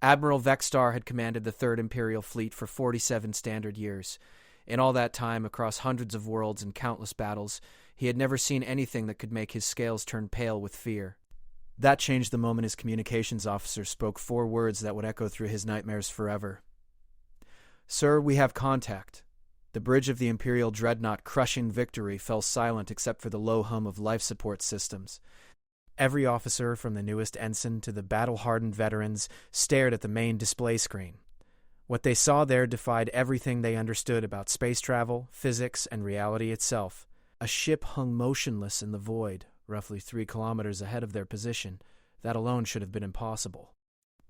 Admiral Vextar had commanded the Third Imperial Fleet for 47 standard years. In all that time, across hundreds of worlds and countless battles, he had never seen anything that could make his scales turn pale with fear. That changed the moment his communications officer spoke 4 words that would echo through his nightmares forever. "Sir, we have contact." The bridge of the Imperial dreadnought crushing Victory fell silent except for the low hum of life support systems. Every officer, from the newest ensign to the battle-hardened veterans, stared at the main display screen. What they saw there defied everything they understood about space travel, physics, and reality itself. A ship hung motionless in the void, roughly 3 kilometers ahead of their position. That alone should have been impossible.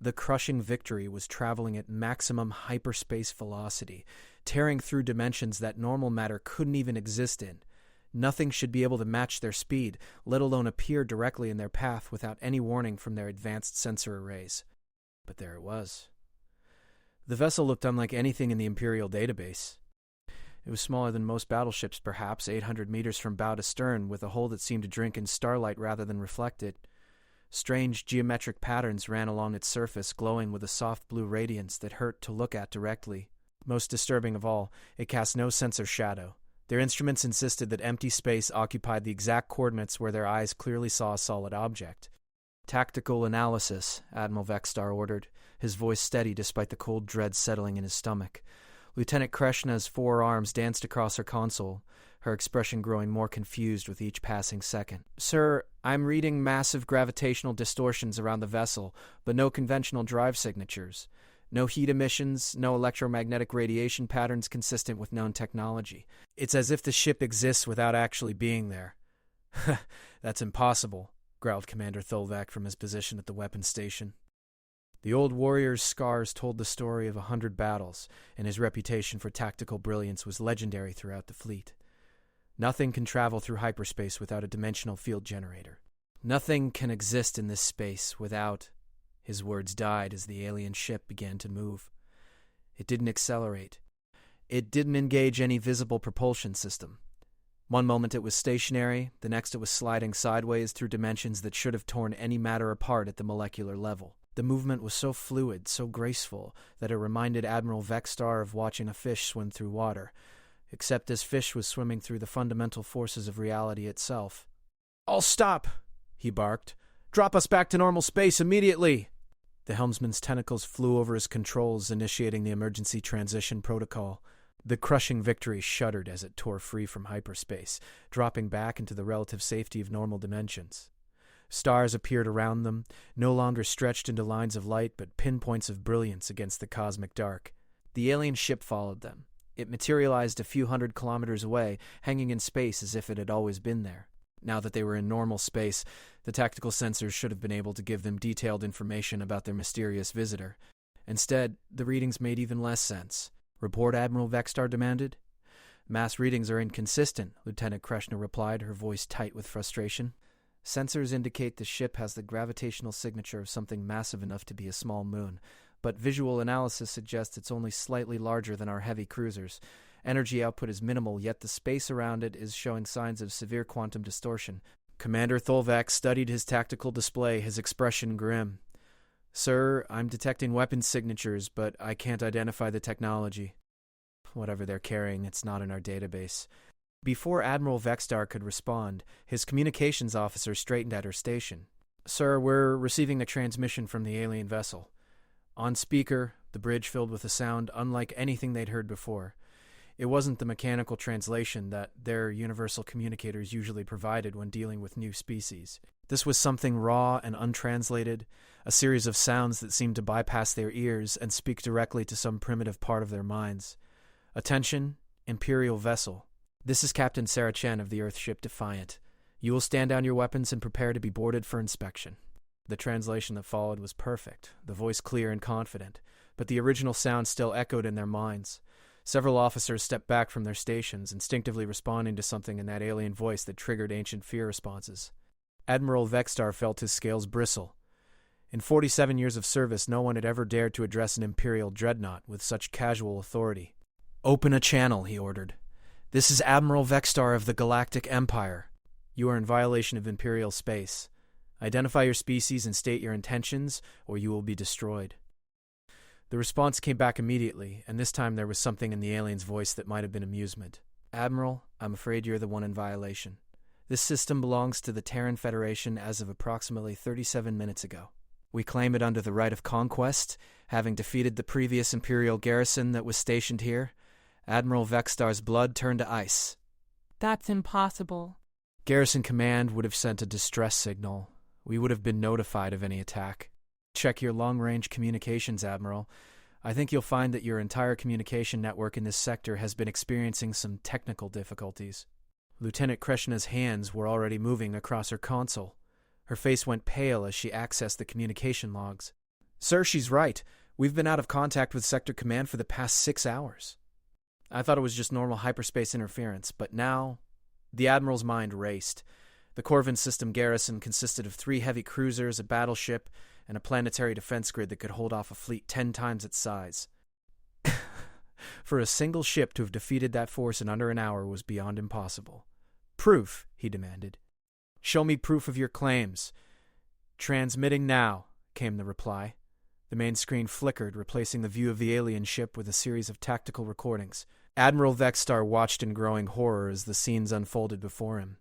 The crushing Victory was traveling at maximum hyperspace velocity, tearing through dimensions that normal matter couldn't even exist in. Nothing should be able to match their speed, let alone appear directly in their path without any warning from their advanced sensor arrays. But there it was. The vessel looked unlike anything in the Imperial database. It was smaller than most battleships, perhaps 800 meters from bow to stern, with a hull that seemed to drink in starlight rather than reflect it. Strange geometric patterns ran along its surface, glowing with a soft blue radiance that hurt to look at directly. Most disturbing of all, it cast no sensor shadow. Their instruments insisted that empty space occupied the exact coordinates where their eyes clearly saw a solid object. "Tactical analysis," Admiral Vextar ordered, his voice steady despite the cold dread settling in his stomach. Lieutenant Kreshna's 4 arms danced across her console, her expression growing more confused with each passing second. "Sir, I'm reading massive gravitational distortions around the vessel, but no conventional drive signatures. No heat emissions, no electromagnetic radiation patterns consistent with known technology. It's as if the ship exists without actually being there." "That's impossible," growled Commander Tholvac from his position at the weapons station. The old warrior's scars told the story of 100 battles, and his reputation for tactical brilliance was legendary throughout the fleet. Nothing can travel through hyperspace without a dimensional field generator. Nothing can exist in this space without... His words died as the alien ship began to move. It didn't accelerate. It didn't engage any visible propulsion system. One moment it was stationary, the next it was sliding sideways through dimensions that should have torn any matter apart at the molecular level. The movement was so fluid, so graceful, that it reminded Admiral Vextar of watching a fish swim through water, except this fish was swimming through the fundamental forces of reality itself. "I'll stop," he barked. "Drop us back to normal space immediately." The helmsman's tentacles flew over his controls, initiating the emergency transition protocol. The crushing Victory shuddered as it tore free from hyperspace, dropping back into the relative safety of normal dimensions. Stars appeared around them, no longer stretched into lines of light but pinpoints of brilliance against the cosmic dark. The alien ship followed them. It materialized a few 100 kilometers away, hanging in space as if it had always been there. Now that they were in normal space, the tactical sensors should have been able to give them detailed information about their mysterious visitor. Instead, the readings made even less sense. "Report," Admiral Vextar demanded. "Mass readings are inconsistent," Lieutenant Kreshna replied, her voice tight with frustration. "Sensors indicate the ship has the gravitational signature of something massive enough to be a small moon, but visual analysis suggests it's only slightly larger than our heavy cruisers. Energy output is minimal, yet the space around it is showing signs of severe quantum distortion." Commander Tholvac studied his tactical display, his expression grim. "Sir, I'm detecting weapons signatures, but I can't identify the technology." "Whatever they're carrying, it's not in our database." Before Admiral Vextar could respond, his communications officer straightened at her station. "Sir, we're receiving a transmission from the alien vessel." On speaker, the bridge filled with a sound unlike anything they'd heard before. It wasn't the mechanical translation that their universal communicators usually provided when dealing with new species. This was something raw and untranslated, a series of sounds that seemed to bypass their ears and speak directly to some primitive part of their minds. "Attention, Imperial vessel. This is Captain Sarah Chen of the Earthship Defiant. You will stand down your weapons and prepare to be boarded for inspection." The translation that followed was perfect, the voice clear and confident, but the original sound still echoed in their minds. Several officers stepped back from their stations, instinctively responding to something in that alien voice that triggered ancient fear responses. Admiral Vextar felt his scales bristle. In 47 years of service, no one had ever dared to address an Imperial dreadnought with such casual authority. "Open a channel," he ordered. "This is Admiral Vextar of the Galactic Empire. You are in violation of Imperial space. Identify your species and state your intentions, or you will be destroyed." The response came back immediately, and this time there was something in the alien's voice that might have been amusement. "Admiral, I'm afraid you're the one in violation. This system belongs to the Terran Federation as of approximately 37 minutes ago. We claim it under the right of conquest, having defeated the previous Imperial garrison that was stationed here. Admiral Vextar's blood turned to ice." "That's impossible." "Garrison Command would have sent a distress signal. We would have been notified of any attack. Check your long-range communications, Admiral. I think you'll find that your entire communication network in this sector has been experiencing some technical difficulties." Lieutenant Kreshna's hands were already moving across her console. Her face went pale as she accessed the communication logs. "Sir, she's right. We've been out of contact with Sector Command for the past 6 hours. I thought it was just normal hyperspace interference, but now..." The Admiral's mind raced. The Corvin system garrison consisted of 3 heavy cruisers, a battleship, and a planetary defense grid that could hold off a fleet 10 times its size. For a single ship to have defeated that force in under an hour was beyond impossible. "Proof," he demanded. "Show me proof of your claims." "Transmitting now," came the reply. The main screen flickered, replacing the view of the alien ship with a series of tactical recordings. Admiral Vextar watched in growing horror as the scenes unfolded before him.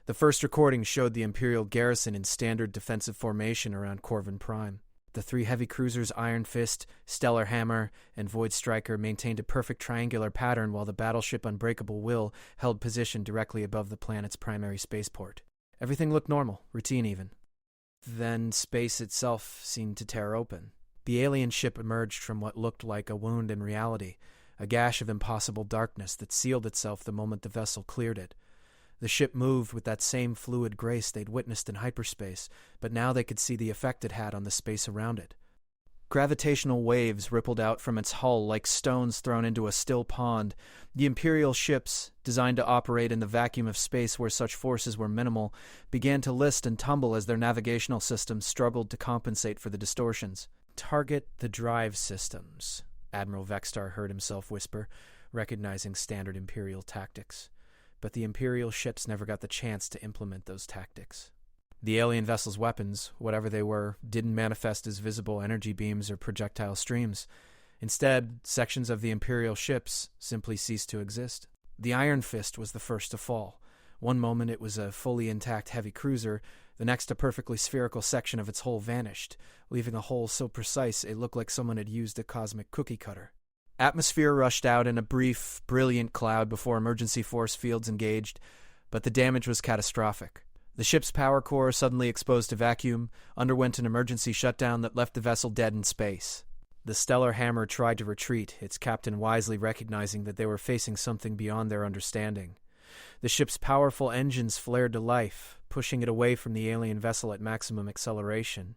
The first recording showed the Imperial garrison in standard defensive formation around Corvin Prime. The 3 heavy cruisers Iron Fist, Stellar Hammer, and Void Striker maintained a perfect triangular pattern while the battleship Unbreakable Will held position directly above the planet's primary spaceport. Everything looked normal, routine even. Then space itself seemed to tear open. The alien ship emerged from what looked like a wound in reality, a gash of impossible darkness that sealed itself the moment the vessel cleared it. The ship moved with that same fluid grace they'd witnessed in hyperspace, but now they could see the effect it had on the space around it. Gravitational waves rippled out from its hull like stones thrown into a still pond. The Imperial ships, designed to operate in the vacuum of space where such forces were minimal, began to list and tumble as their navigational systems struggled to compensate for the distortions. "Target the drive systems," Admiral Vextar heard himself whisper, recognizing standard Imperial tactics. But the Imperial ships never got the chance to implement those tactics. The alien vessel's weapons, whatever they were, didn't manifest as visible energy beams or projectile streams. Instead, sections of the Imperial ships simply ceased to exist. The Iron Fist was the first to fall. One moment it was a fully intact heavy cruiser, the next a perfectly spherical section of its hull vanished, leaving a hole so precise it looked like someone had used a cosmic cookie cutter. Atmosphere rushed out in a brief, brilliant cloud before emergency force fields engaged, but the damage was catastrophic. The ship's power core, suddenly exposed to vacuum, underwent an emergency shutdown that left the vessel dead in space. The Stellar Hammer tried to retreat, its captain wisely recognizing that they were facing something beyond their understanding. The ship's powerful engines flared to life, pushing it away from the alien vessel at maximum acceleration.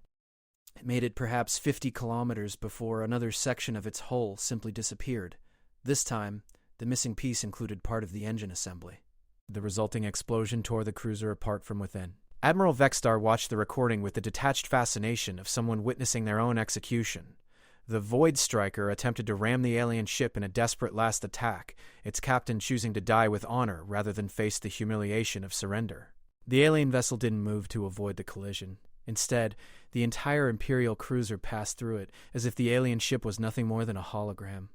It made it perhaps 50 kilometers before another section of its hull simply disappeared. This time, the missing piece included part of the engine assembly. The resulting explosion tore the cruiser apart from within. Admiral Vextar watched the recording with the detached fascination of someone witnessing their own execution. The Void Striker attempted to ram the alien ship in a desperate last attack, its captain choosing to die with honor rather than face the humiliation of surrender. The alien vessel didn't move to avoid the collision. Instead, the entire Imperial cruiser passed through it, as if the alien ship was nothing more than a hologram.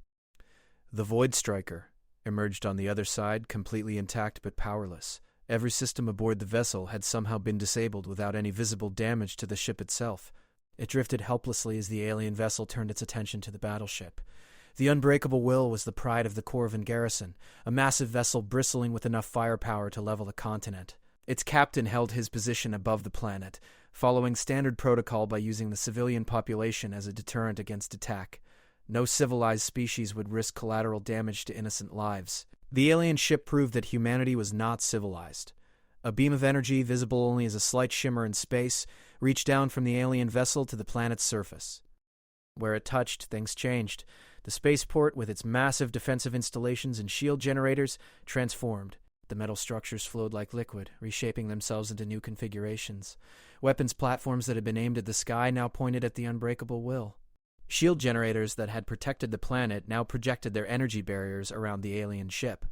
The Void Striker emerged on the other side, completely intact but powerless. Every system aboard the vessel had somehow been disabled without any visible damage to the ship itself. It drifted helplessly as the alien vessel turned its attention to the battleship. The Unbreakable Will was the pride of the Corvin garrison, a massive vessel bristling with enough firepower to level a continent. Its captain held his position above the planet, following standard protocol by using the civilian population as a deterrent against attack. No civilized species would risk collateral damage to innocent lives. The alien ship proved that humanity was not civilized. A beam of energy, visible only as a slight shimmer in space, reached down from the alien vessel to the planet's surface. Where it touched, things changed. The spaceport, with its massive defensive installations and shield generators, transformed. The metal structures flowed like liquid, reshaping themselves into new configurations. Weapons platforms that had been aimed at the sky now pointed at the Unbreakable Will. Shield generators that had protected the planet now projected their energy barriers around the alien ship.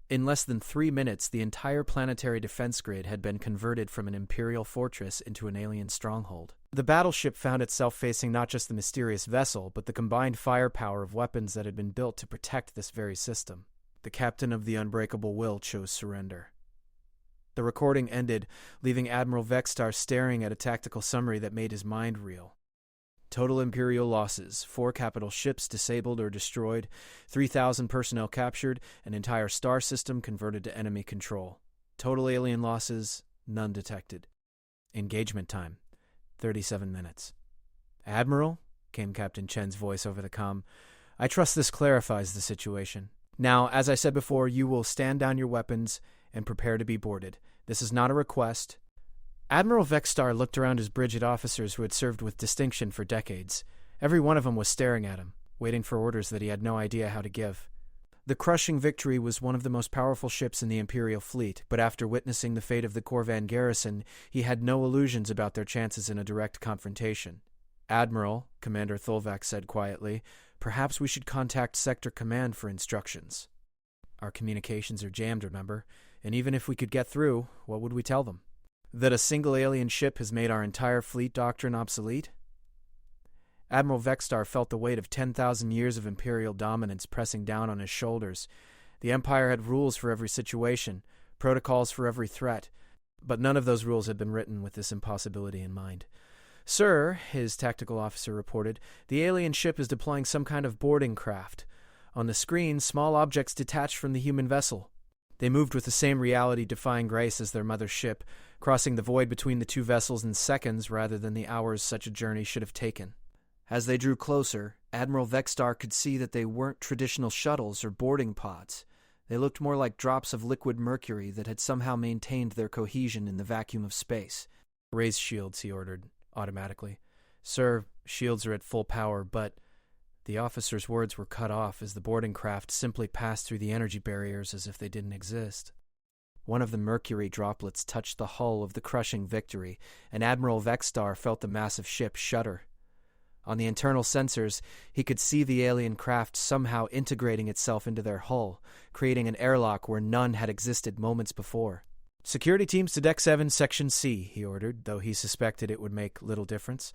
In less than 3 minutes, the entire planetary defense grid had been converted from an Imperial fortress into an alien stronghold. The battleship found itself facing not just the mysterious vessel, but the combined firepower of weapons that had been built to protect this very system. The captain of the Unbreakable Will chose surrender. The recording ended, leaving Admiral Vextar staring at a tactical summary that made his mind reel. Total Imperial losses: 4 capital ships disabled or destroyed, 3,000 personnel captured, an entire star system converted to enemy control. Total alien losses: none detected. Engagement time: 37 minutes. "Admiral," came Captain Chen's voice over the comm, "I trust this clarifies the situation. Now, as I said before, you will stand down your weapons and prepare to be boarded. This is not a request." Admiral Vextar looked around his Bridget officers who had served with distinction for decades. Every one of them was staring at him, waiting for orders that he had no idea how to give. The crushing Victory was one of the most powerful ships in the Imperial fleet, but after witnessing the fate of the Corvan garrison, he had no illusions about their chances in a direct confrontation. "Admiral," Commander Thulvak said quietly, "perhaps we should contact Sector Command for instructions. Our communications are jammed, remember? And even if we could get through, what would we tell them? That a single alien ship has made our entire fleet doctrine obsolete?" Admiral Vextar felt the weight of 10,000 years of Imperial dominance pressing down on his shoulders. The Empire had rules for every situation, protocols for every threat, but none of those rules had been written with this impossibility in mind. "Sir," his tactical officer reported, "the alien ship is deploying some kind of boarding craft. On the screen, small objects detached from the human vessel. They moved with the same reality-defying grace as their mother ship, crossing the void between the two vessels in seconds rather than the hours such a journey should have taken." As they drew closer, Admiral Vextar could see that they weren't traditional shuttles or boarding pods. They looked more like drops of liquid mercury that had somehow maintained their cohesion in the vacuum of space. "Raise shields," he ordered, automatically. "Sir, shields are at full power, but—" The officer's words were cut off as the boarding craft simply passed through the energy barriers as if they didn't exist. One of the mercury droplets touched the hull of the crushing Victory, and Admiral Vextar felt the massive ship shudder. On the internal sensors, he could see the alien craft somehow integrating itself into their hull, creating an airlock where none had existed moments before. "Security teams to Deck 7, Section C," he ordered, though he suspected it would make little difference.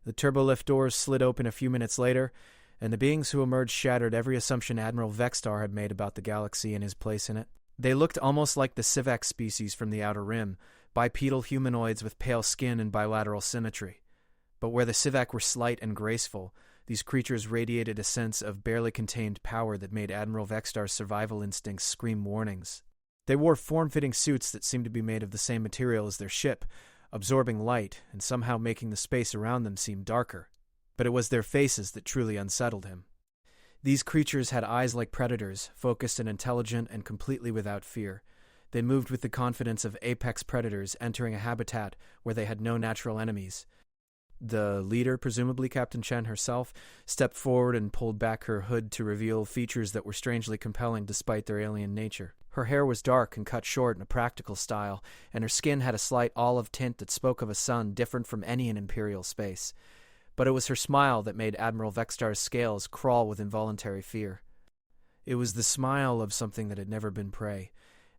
The turbolift doors slid open a few minutes later, and the beings who emerged shattered every assumption Admiral Vextar had made about the galaxy and his place in it. They looked almost like the Civac species from the Outer Rim, bipedal humanoids with pale skin and bilateral symmetry. But where the Civac were slight and graceful, these creatures radiated a sense of barely contained power that made Admiral Vextar's survival instincts scream warnings. They wore form-fitting suits that seemed to be made of the same material as their ship, absorbing light and somehow making the space around them seem darker. But it was their faces that truly unsettled him. These creatures had eyes like predators, focused and intelligent and completely without fear. They moved with the confidence of apex predators entering a habitat where they had no natural enemies. The leader, presumably Captain Chen herself, stepped forward and pulled back her hood to reveal features that were strangely compelling despite their alien nature. Her hair was dark and cut short in a practical style, and her skin had a slight olive tint that spoke of a sun different from any in Imperial space. But it was her smile that made Admiral Vextar's scales crawl with involuntary fear. It was the smile of something that had never been prey.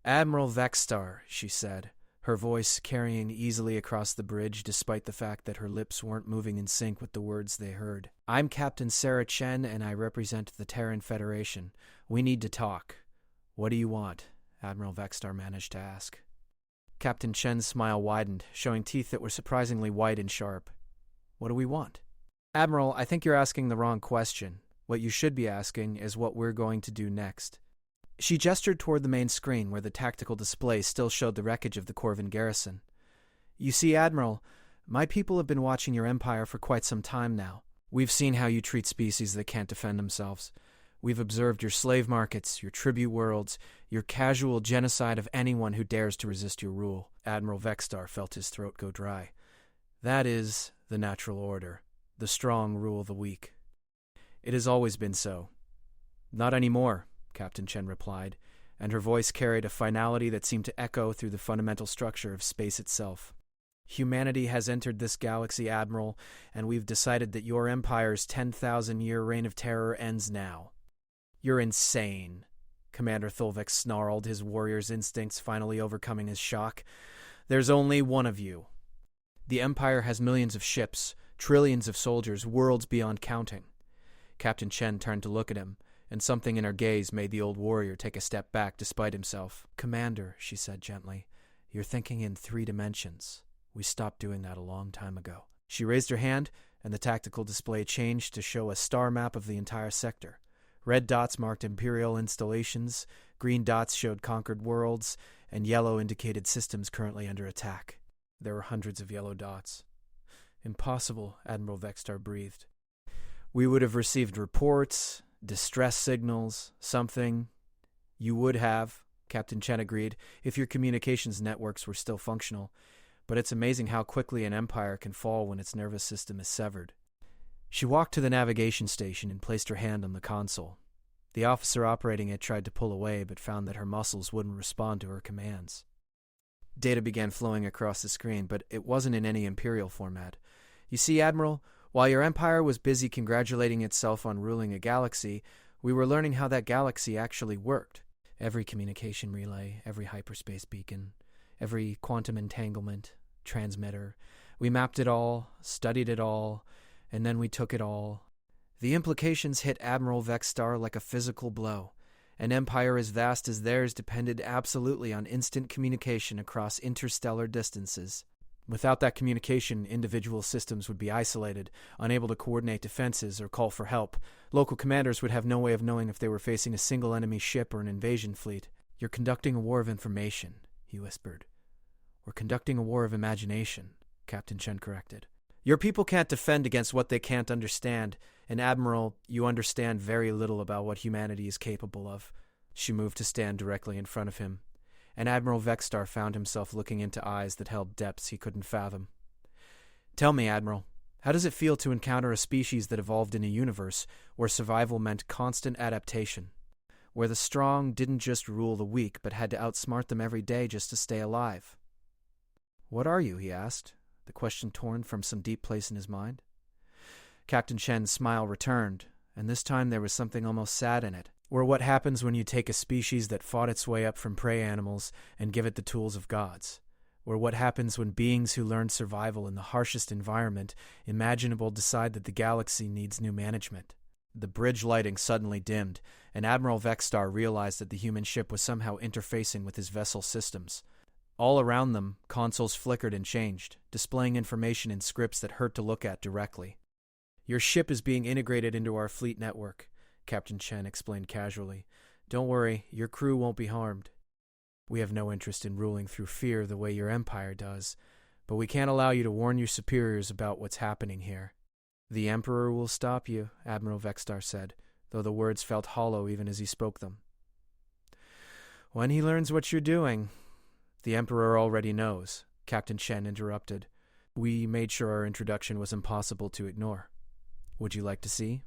"Admiral Vextar," she said, her voice carrying easily across the bridge despite the fact that her lips weren't moving in sync with the words they heard. "I'm Captain Sarah Chen, and I represent the Terran Federation. We need to talk." "What do you want?" Admiral Vextar managed to ask. Captain Chen's smile widened, showing teeth that were surprisingly white and sharp. "What do we want?" "Admiral, I think you're asking the wrong question. What you should be asking is what we're going to do next." She gestured toward the main screen where the tactical display still showed the wreckage of the Corvan garrison. "You see, Admiral, my people have been watching your empire for quite some time now. We've seen how you treat species that can't defend themselves. We've observed your slave markets, your tribute worlds, your casual genocide of anyone who dares to resist your rule." Admiral Vextar felt his throat go dry. "That is the natural order. The strong rule the weak. It has always been so." "Not anymore," Captain Chen replied, and her voice carried a finality that seemed to echo through the fundamental structure of space itself. "Humanity has entered this galaxy, Admiral, and we've decided that your empire's 10,000-year reign of terror ends now." "You're insane," Commander Thulvik snarled, his warrior's instincts finally overcoming his shock. "There's only one of you." The Empire has millions of ships, trillions of soldiers, worlds beyond counting. Captain Chen turned to look at him, and something in her gaze made the old warrior take a step back despite himself. "Commander," she said gently, "you're thinking in 3 dimensions. We stopped doing that a long time ago." She raised her hand, and the tactical display changed to show a star map of the entire sector. Red dots marked Imperial installations, green dots showed conquered worlds, and yellow indicated systems currently under attack. There were hundreds of yellow dots. "Impossible," Admiral Vextar breathed. "We would have received reports, distress signals, something." "You would have," Captain Chen agreed, "if your communications networks were still functional. But it's amazing how quickly an empire can fall when its nervous system is severed." She walked to the navigation station and placed her hand on the console. The officer operating it tried to pull away, but found that her muscles wouldn't respond to her commands. Data began flowing across the screen, but it wasn't in any Imperial format. "You see, Admiral, while your empire was busy congratulating itself on ruling a galaxy, we were learning how that galaxy actually worked. Every communication relay, every hyperspace beacon, every quantum entanglement, transmitter. We mapped it all, studied it all, and then we took it all." The implications hit Admiral Vextar like a physical blow. An empire as vast as theirs depended absolutely on instant communication across interstellar distances. Without that communication, individual systems would be isolated, unable to coordinate defenses or call for help. Local commanders would have no way of knowing if they were facing a single enemy ship or an invasion fleet. "You're conducting a war of information," he whispered. "We're conducting a war of imagination," Captain Chen corrected. "Your people can't defend against what they can't understand, and Admiral, you understand very little about what humanity is capable of." She moved to stand directly in front of him, and Admiral Vextar found himself looking into eyes that held depths he couldn't fathom. "Tell me, Admiral, how does it feel to encounter a species that evolved in a universe where survival meant constant adaptation, where the strong didn't just rule the weak but had to outsmart them every day just to stay alive?" "What are you?" he asked, the question torn from some deep place in his mind. Captain Chen's smile returned, and this time there was something almost sad in it. "We're what happens when you take a species that fought its way up from prey animals and give it the tools of gods. We're what happens when beings who learned survival in the harshest environment imaginable decide that the galaxy needs new management." The bridge lighting suddenly dimmed, and Admiral Vextar realized that the human ship was somehow interfacing with his vessel systems. All around them, consoles flickered and changed, displaying information in scripts that hurt to look at directly. "Your ship is being integrated into our fleet network," Captain Chen explained casually. "Don't worry, your crew won't be harmed. We have no interest in ruling through fear the way your empire does, but we can't allow you to warn your superiors about what's happening here." "The Emperor will stop you," Admiral Vextar said, though the words felt hollow even as he spoke them. "When he learns what you're doing." "The Emperor already knows," Captain Chen interrupted. "We made sure our introduction was impossible to ignore. Would you like to see?"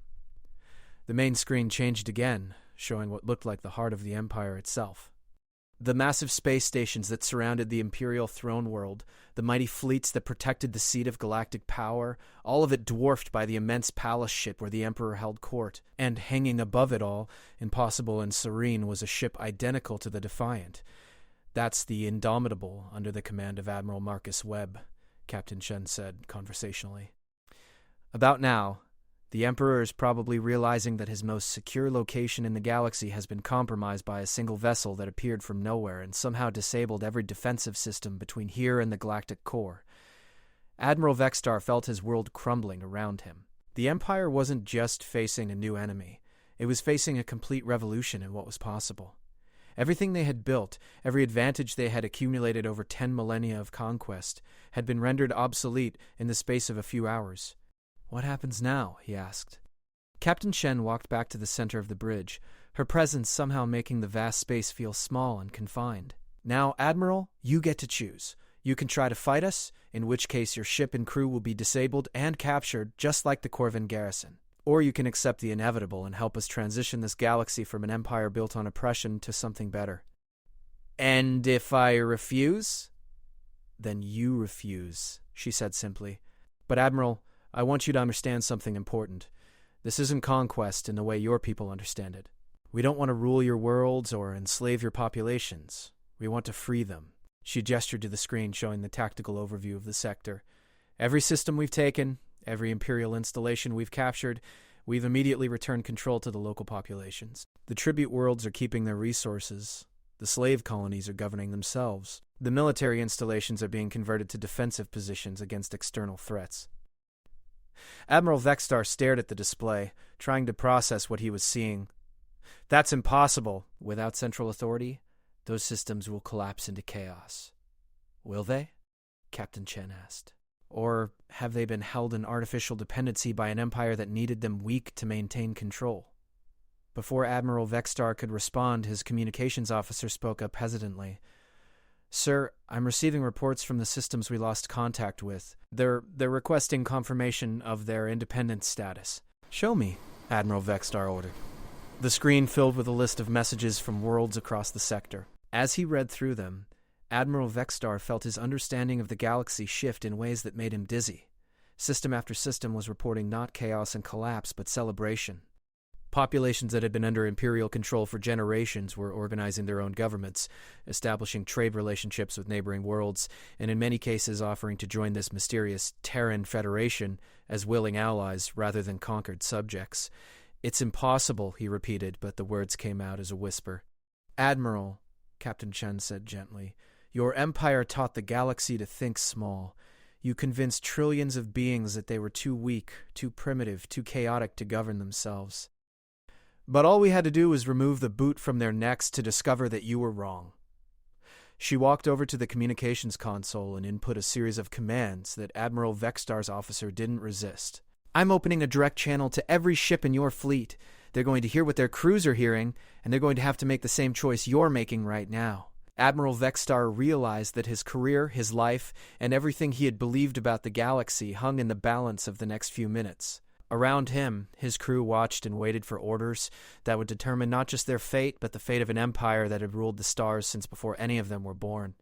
The main screen changed again, showing what looked like the heart of the Empire itself. The massive space stations that surrounded the Imperial throne world, the mighty fleets that protected the seat of galactic power, all of it dwarfed by the immense palace ship where the Emperor held court. And hanging above it all, impossible and serene, was a ship identical to the Defiant. "That's the Indomitable, under the command of Admiral Marcus Webb," Captain Chen said conversationally. "About now, the Emperor is probably realizing that his most secure location in the galaxy has been compromised by a single vessel that appeared from nowhere and somehow disabled every defensive system between here and the galactic core." Admiral Vextar felt his world crumbling around him. The Empire wasn't just facing a new enemy. It was facing a complete revolution in what was possible. Everything they had built, every advantage they had accumulated over 10 millennia of conquest, had been rendered obsolete in the space of a few hours. "What happens now?" he asked. Captain Chen walked back to the center of the bridge, her presence somehow making the vast space feel small and confined. "Now, Admiral, you get to choose. You can try to fight us, in which case your ship and crew will be disabled and captured just like the Corvin garrison. Or you can accept the inevitable and help us transition this galaxy from an empire built on oppression to something better." "And if I refuse?" "Then you refuse," she said simply. "But Admiral, I want you to understand something important. This isn't conquest in the way your people understand it. We don't want to rule your worlds or enslave your populations. We want to free them." She gestured to the screen showing the tactical overview of the sector. Every system we've taken, every Imperial installation we've captured, we've immediately returned control to the local populations. The tribute worlds are keeping their resources. The slave colonies are governing themselves. The military installations are being converted to defensive positions against external threats. Admiral Vextar stared at the display, trying to process what he was seeing. That's impossible. Without central authority, those systems will collapse into chaos. Will they? Captain Chen asked. Or have they been held in artificial dependency by an empire that needed them weak to maintain control? Before Admiral Vextar could respond, his communications officer spoke up hesitantly. Sir, I'm receiving reports from the systems we lost contact with. They're requesting confirmation of their independent status. Show me, Admiral Vextar ordered. The screen filled with a list of messages from worlds across the sector. As he read through them, Admiral Vextar felt his understanding of the galaxy shift in ways that made him dizzy. System after system was reporting not chaos and collapse, but celebration. Populations that had been under Imperial control for generations were organizing their own governments, establishing trade relationships with neighboring worlds, and in many cases offering to join this mysterious Terran Federation as willing allies rather than conquered subjects. It's impossible, he repeated, but the words came out as a whisper. Admiral, Captain Chen said gently, your empire taught the galaxy to think small. You convinced trillions of beings that they were too weak, too primitive, too chaotic to govern themselves. But all we had to do was remove the boot from their necks to discover that you were wrong. She walked over to the communications console and input a series of commands that Admiral Vextar's officer didn't resist. I'm opening a direct channel to every ship in your fleet. They're going to hear what their crews are hearing, and they're going to have to make the same choice you're making right now. Admiral Vextar realized that his career, his life, and everything he had believed about the galaxy hung in the balance of the next few minutes. Around him, his crew watched and waited for orders that would determine not just their fate, but the fate of an empire that had ruled the stars since before any of them were born.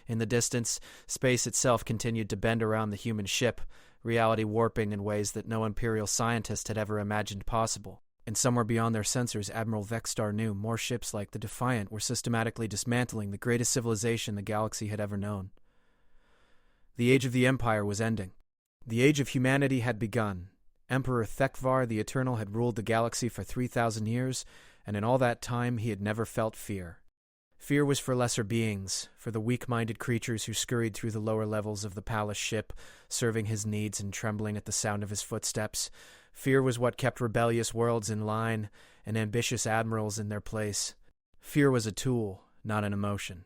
In the distance, space itself continued to bend around the human ship, reality warping in ways that no Imperial scientist had ever imagined possible. And somewhere beyond their sensors, Admiral Vextar knew more ships like the Defiant were systematically dismantling the greatest civilization the galaxy had ever known. The age of the Empire was ending. The age of humanity had begun. Emperor Thekvar the Eternal had ruled the galaxy for 3,000 years, and in all that time he had never felt fear. Fear was for lesser beings, for the weak-minded creatures who scurried through the lower levels of the palace ship, serving his needs and trembling at the sound of his footsteps. Fear was what kept rebellious worlds in line and ambitious admirals in their place. Fear was a tool, not an emotion.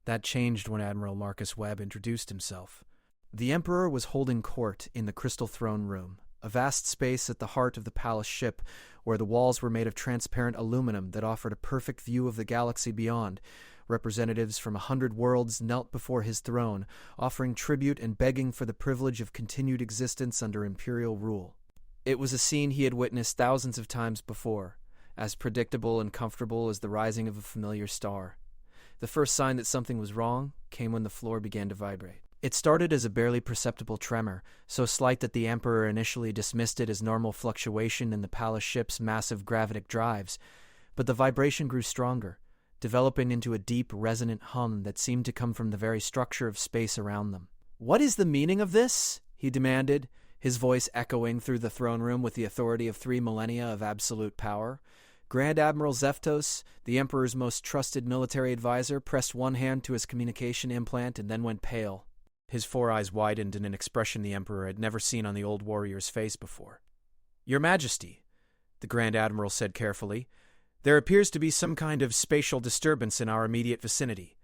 That changed when Admiral Marcus Webb introduced himself. The Emperor was holding court in the Crystal Throne Room, a vast space at the heart of the palace ship, where the walls were made of transparent aluminum that offered a perfect view of the galaxy beyond. Representatives from 100 worlds knelt before his throne, offering tribute and begging for the privilege of continued existence under Imperial rule. It was a scene he had witnessed thousands of times before, as predictable and comfortable as the rising of a familiar star. The first sign that something was wrong came when the floor began to vibrate. It started as a barely perceptible tremor, so slight that the Emperor initially dismissed it as normal fluctuation in the palace ship's massive gravitic drives, but the vibration grew stronger, developing into a deep, resonant hum that seemed to come from the very structure of space around them. "What is the meaning of this?" he demanded, his voice echoing through the throne room with the authority of 3 millennia of absolute power. Grand Admiral Zeftos, the Emperor's most trusted military advisor, pressed one hand to his communication implant and then went pale. His 4 eyes widened in an expression the Emperor had never seen on the old warrior's face before. "Your Majesty," the Grand Admiral said carefully, "there appears to be some kind of spatial disturbance in our immediate vicinity."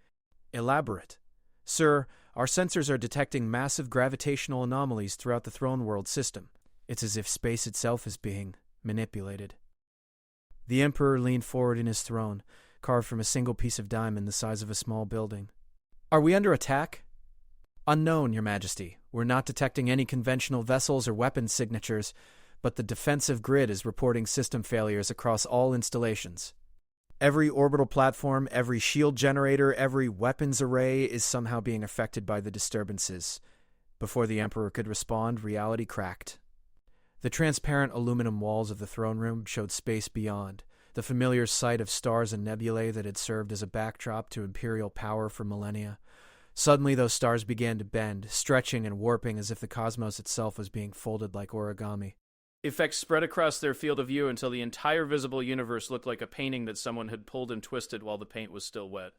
"Elaborate." "Sir, our sensors are detecting massive gravitational anomalies throughout the throne world system. It's as if space itself is being manipulated." The Emperor leaned forward in his throne, carved from a single piece of diamond the size of a small building. "Are we under attack?" "Unknown, Your Majesty. We're not detecting any conventional vessels or weapons signatures, but the defensive grid is reporting system failures across all installations. Every orbital platform, every shield generator, every weapons array is somehow being affected by the disturbances." Before the Emperor could respond, reality cracked. The transparent aluminum walls of the throne room showed space beyond, the familiar sight of stars and nebulae that had served as a backdrop to Imperial power for millennia. Suddenly those stars began to bend, stretching and warping as if the cosmos itself was being folded like origami. Effects spread across their field of view until the entire visible universe looked like a painting that someone had pulled and twisted while the paint was still wet.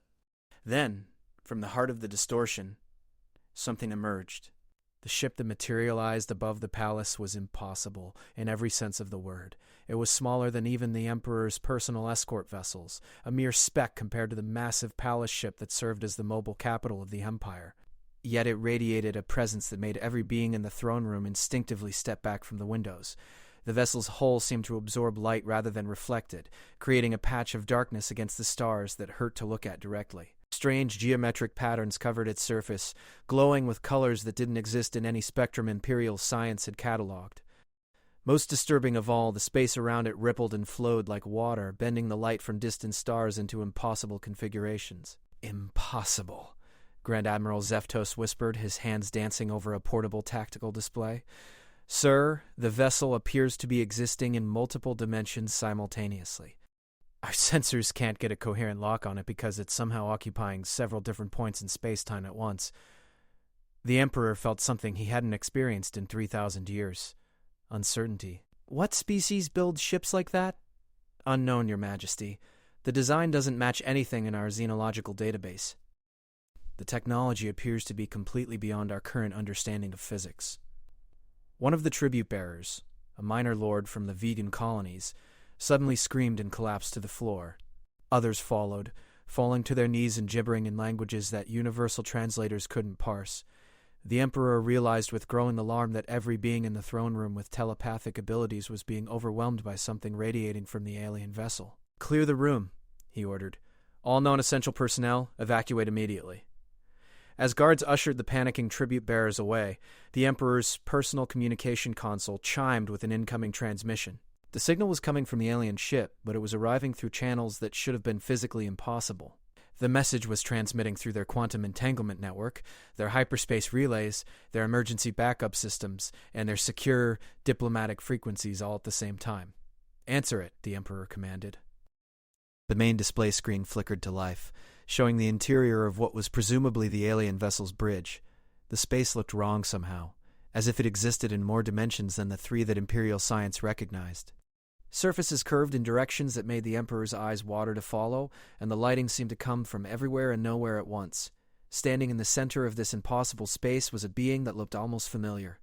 Then, from the heart of the distortion, something emerged. The ship that materialized above the palace was impossible, in every sense of the word. It was smaller than even the Emperor's personal escort vessels, a mere speck compared to the massive palace ship that served as the mobile capital of the Empire. Yet it radiated a presence that made every being in the throne room instinctively step back from the windows. The vessel's hull seemed to absorb light rather than reflect it, creating a patch of darkness against the stars that hurt to look at directly. Strange geometric patterns covered its surface, glowing with colors that didn't exist in any spectrum Imperial science had catalogued. Most disturbing of all, the space around it rippled and flowed like water, bending the light from distant stars into impossible configurations. Impossible, Grand Admiral Zeftos whispered, his hands dancing over a portable tactical display. Sir, the vessel appears to be existing in multiple dimensions simultaneously. Our sensors can't get a coherent lock on it because it's somehow occupying several different points in space-time at once. The Emperor felt something he hadn't experienced in 3,000 years. Uncertainty. What species builds ships like that? Unknown, Your Majesty. The design doesn't match anything in our xenological database. The technology appears to be completely beyond our current understanding of physics. One of the tribute bearers, a minor lord from the vegan colonies, suddenly screamed and collapsed to the floor. Others followed, falling to their knees and gibbering in languages that universal translators couldn't parse. The Emperor realized with growing alarm that every being in the throne room with telepathic abilities was being overwhelmed by something radiating from the alien vessel. "Clear the room," he ordered. "All non-essential personnel, evacuate immediately." As guards ushered the panicking tribute bearers away, the Emperor's personal communication console chimed with an incoming transmission. The signal was coming from the alien ship, but it was arriving through channels that should have been physically impossible. The message was transmitting through their quantum entanglement network, their hyperspace relays, their emergency backup systems, and their secure diplomatic frequencies all at the same time. "Answer it," the Emperor commanded. The main display screen flickered to life, showing the interior of what was presumably the alien vessel's bridge. The space looked wrong somehow, as if it existed in more dimensions than the 3 that Imperial science recognized. Surfaces curved in directions that made the Emperor's eyes water to follow, and the lighting seemed to come from everywhere and nowhere at once. Standing in the center of this impossible space was a being that looked almost familiar.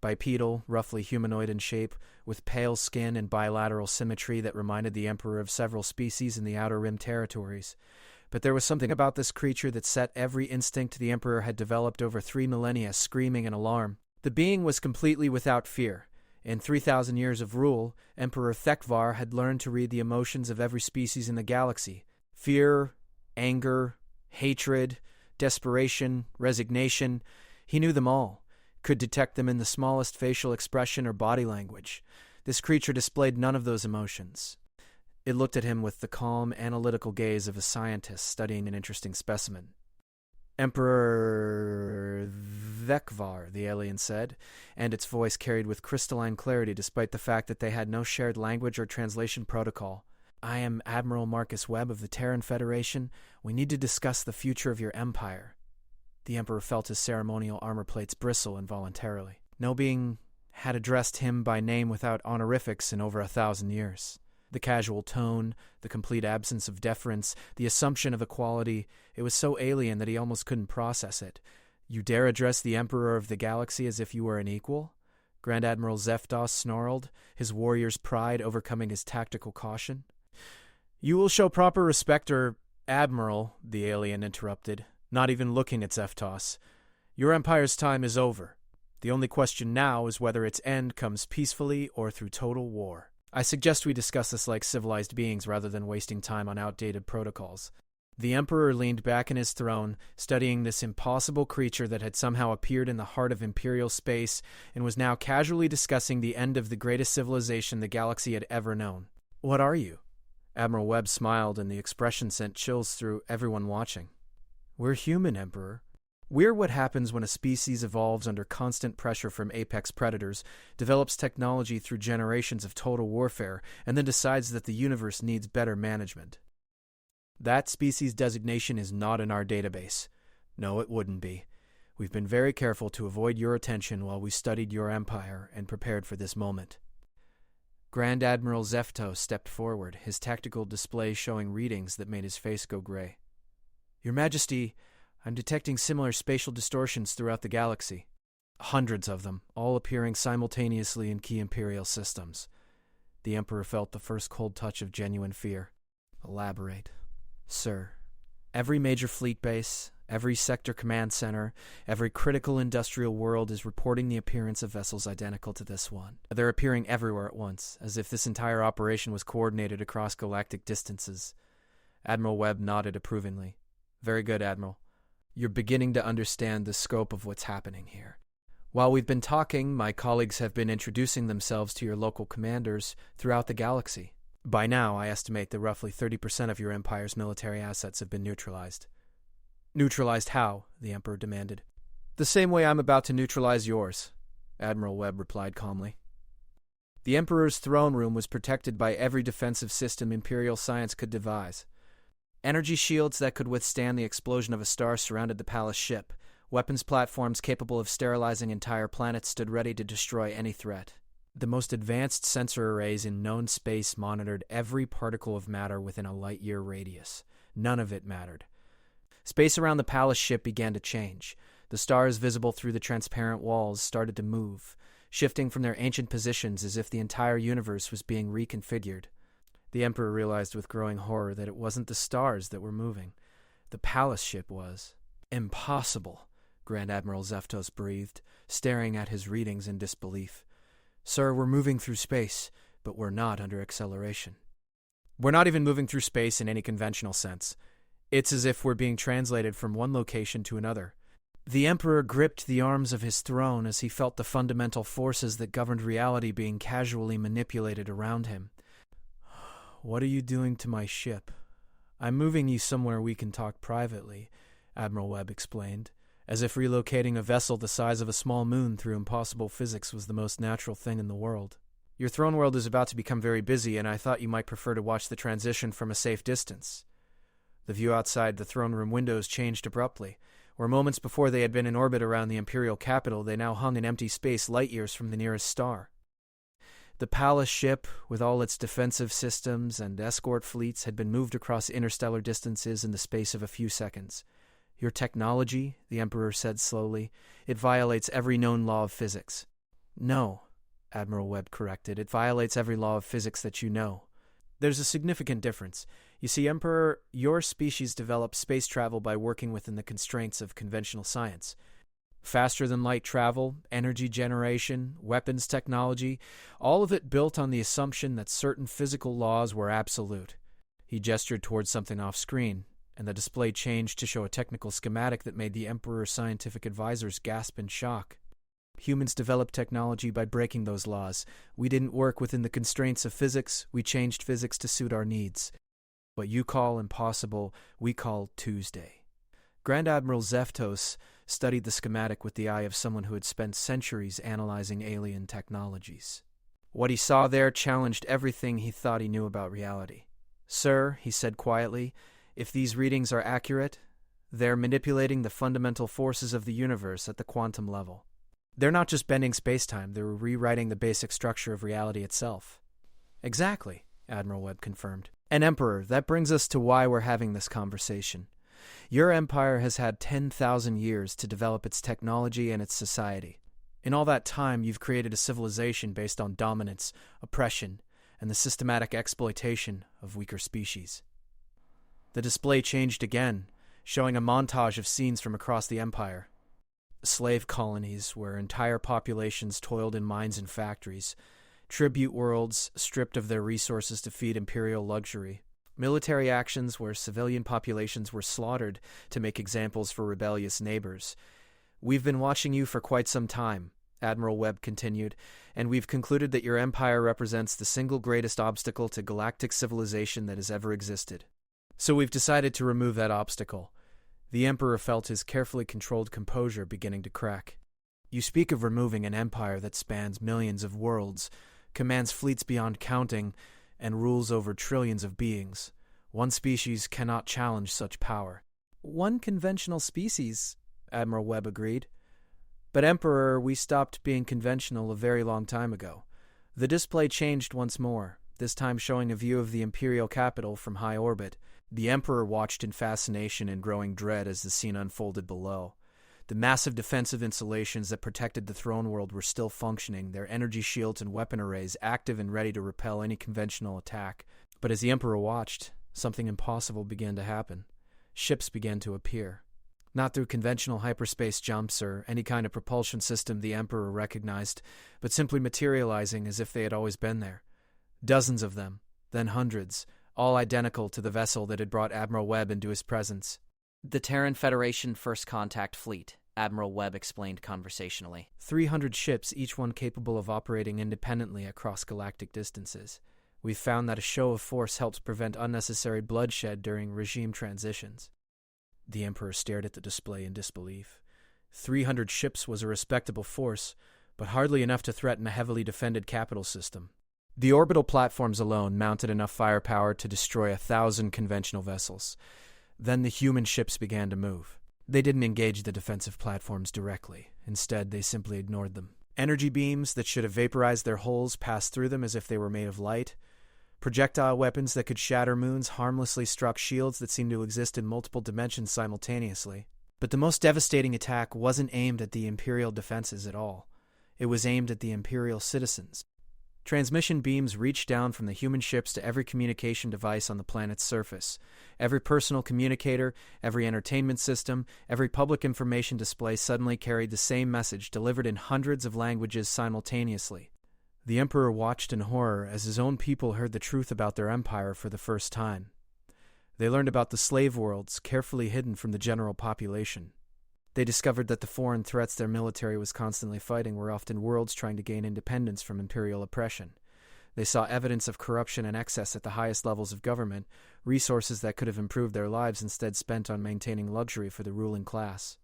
Bipedal, roughly humanoid in shape, with pale skin and bilateral symmetry that reminded the Emperor of several species in the Outer Rim territories. But there was something about this creature that set every instinct the Emperor had developed over 3 millennia screaming in alarm. The being was completely without fear. In 3,000 years of rule, Emperor Thekvar had learned to read the emotions of every species in the galaxy. Fear, anger, hatred, desperation, resignation. He knew them all, could detect them in the smallest facial expression or body language. This creature displayed none of those emotions. It looked at him with the calm, analytical gaze of a scientist studying an interesting specimen. "Emperor Thekvar," the alien said, and its voice carried with crystalline clarity despite the fact that they had no shared language or translation protocol. "I am Admiral Marcus Webb of the Terran Federation. We need to discuss the future of your empire." The Emperor felt his ceremonial armor plates bristle involuntarily. No being had addressed him by name without honorifics in over 1,000 years. The casual tone, the complete absence of deference, the assumption of equality, it was so alien that he almost couldn't process it. "You dare address the Emperor of the Galaxy as if you were an equal?" Grand Admiral Zeftos snarled, his warrior's pride overcoming his tactical caution. "You will show proper respect, Admiral," the alien interrupted, not even looking at Zeftos. "Your empire's time is over. The only question now is whether its end comes peacefully or through total war. I suggest we discuss this like civilized beings rather than wasting time on outdated protocols." The Emperor leaned back in his throne, studying this impossible creature that had somehow appeared in the heart of Imperial space and was now casually discussing the end of the greatest civilization the galaxy had ever known. "What are you?" Admiral Webb smiled, and the expression sent chills through everyone watching. "We're human, Emperor. We're what happens when a species evolves under constant pressure from apex predators, develops technology through generations of total warfare, and then decides that the universe needs better management. That species designation is not in our database. No, it wouldn't be. We've been very careful to avoid your attention while we studied your empire and prepared for this moment. Grand Admiral Zefto stepped forward, his tactical display showing readings that made his face go gray. Your Majesty, I'm detecting similar spatial distortions throughout the galaxy. Hundreds of them, all appearing simultaneously in key Imperial systems. The Emperor felt the first cold touch of genuine fear. Elaborate. Sir, every major fleet base, every sector command center, every critical industrial world is reporting the appearance of vessels identical to this one. They're appearing everywhere at once, as if this entire operation was coordinated across galactic distances. Admiral Webb nodded approvingly. Very good, Admiral. You're beginning to understand the scope of what's happening here. While we've been talking, my colleagues have been introducing themselves to your local commanders throughout the galaxy. By now, I estimate that roughly 30% of your Empire's military assets have been neutralized. Neutralized how? The Emperor demanded. The same way I'm about to neutralize yours, Admiral Webb replied calmly. The Emperor's throne room was protected by every defensive system Imperial science could devise. Energy shields that could withstand the explosion of a star surrounded the palace ship. Weapons platforms capable of sterilizing entire planets stood ready to destroy any threat. The most advanced sensor arrays in known space monitored every particle of matter within a light-year radius. None of it mattered. Space around the palace ship began to change. The stars visible through the transparent walls started to move, shifting from their ancient positions as if the entire universe was being reconfigured. The Emperor realized with growing horror that it wasn't the stars that were moving. The palace ship was. Impossible, Grand Admiral Zeftos breathed, staring at his readings in disbelief. Sir, we're moving through space, but we're not under acceleration. We're not even moving through space in any conventional sense. It's as if we're being translated from one location to another. The Emperor gripped the arms of his throne as he felt the fundamental forces that governed reality being casually manipulated around him. What are you doing to my ship? I'm moving you somewhere we can talk privately, Admiral Webb explained, as if relocating a vessel the size of a small moon through impossible physics was the most natural thing in the world. Your throne world is about to become very busy, and I thought you might prefer to watch the transition from a safe distance. The view outside the throne room windows changed abruptly. Where moments before they had been in orbit around the Imperial capital, they now hung in empty space light-years from the nearest star. The palace ship, with all its defensive systems and escort fleets, had been moved across interstellar distances in the space of a few seconds. Your technology, the Emperor said slowly, it violates every known law of physics. No, Admiral Webb corrected, it violates every law of physics that you know. There's a significant difference. You see, Emperor, your species developed space travel by working within the constraints of conventional science. Faster-than-light travel, energy generation, weapons technology, all of it built on the assumption that certain physical laws were absolute. He gestured towards something off-screen, and the display changed to show a technical schematic that made the Emperor's scientific advisors gasp in shock. Humans developed technology by breaking those laws. We didn't work within the constraints of physics, we changed physics to suit our needs. What you call impossible, we call Tuesday. Grand Admiral Zeftos studied the schematic with the eye of someone who had spent centuries analyzing alien technologies. What he saw there challenged everything he thought he knew about reality. Sir, he said quietly, if these readings are accurate, they're manipulating the fundamental forces of the universe at the quantum level. They're not just bending space-time, they're rewriting the basic structure of reality itself. Exactly, Admiral Webb confirmed. And Emperor, that brings us to why we're having this conversation. Your empire has had 10,000 years to develop its technology and its society. In all that time, you've created a civilization based on dominance, oppression, and the systematic exploitation of weaker species. The display changed again, showing a montage of scenes from across the empire. Slave colonies where entire populations toiled in mines and factories, tribute worlds stripped of their resources to feed imperial luxury, military actions where civilian populations were slaughtered to make examples for rebellious neighbors. We've been watching you for quite some time, Admiral Webb continued, and we've concluded that your empire represents the single greatest obstacle to galactic civilization that has ever existed. So we've decided to remove that obstacle. The Emperor felt his carefully controlled composure beginning to crack. You speak of removing an empire that spans millions of worlds, commands fleets beyond counting, and rules over trillions of beings. One species cannot challenge such power. One conventional species, Admiral Webb agreed. But Emperor, we stopped being conventional a very long time ago. The display changed once more, this time showing a view of the Imperial capital from high orbit. The Emperor watched in fascination and growing dread as the scene unfolded below. The massive defensive installations that protected the throne world were still functioning, their energy shields and weapon arrays active and ready to repel any conventional attack. But as the Emperor watched, something impossible began to happen. Ships began to appear. Not through conventional hyperspace jumps or any kind of propulsion system the Emperor recognized, but simply materializing as if they had always been there. Dozens of them, then hundreds, all identical to the vessel that had brought Admiral Webb into his presence. The Terran Federation First Contact Fleet, Admiral Webb explained conversationally. 300 ships, each one capable of operating independently across galactic distances. We've found that a show of force helps prevent unnecessary bloodshed during regime transitions. The Emperor stared at the display in disbelief. 300 ships was a respectable force, but hardly enough to threaten a heavily defended capital system. The orbital platforms alone mounted enough firepower to destroy 1,000 conventional vessels. Then the human ships began to move. They didn't engage the defensive platforms directly. Instead, they simply ignored them. Energy beams that should have vaporized their hulls passed through them as if they were made of light. Projectile weapons that could shatter moons harmlessly struck shields that seemed to exist in multiple dimensions simultaneously. But the most devastating attack wasn't aimed at the Imperial defenses at all. It was aimed at the Imperial citizens. Transmission beams reached down from the human ships to every communication device on the planet's surface. Every personal communicator, every entertainment system, every public information display suddenly carried the same message delivered in hundreds of languages simultaneously. The Emperor watched in horror as his own people heard the truth about their empire for the first time. They learned about the slave worlds, carefully hidden from the general population. They discovered that the foreign threats their military was constantly fighting were often worlds trying to gain independence from imperial oppression. They saw evidence of corruption and excess at the highest levels of government, resources that could have improved their lives instead spent on maintaining luxury for the ruling class.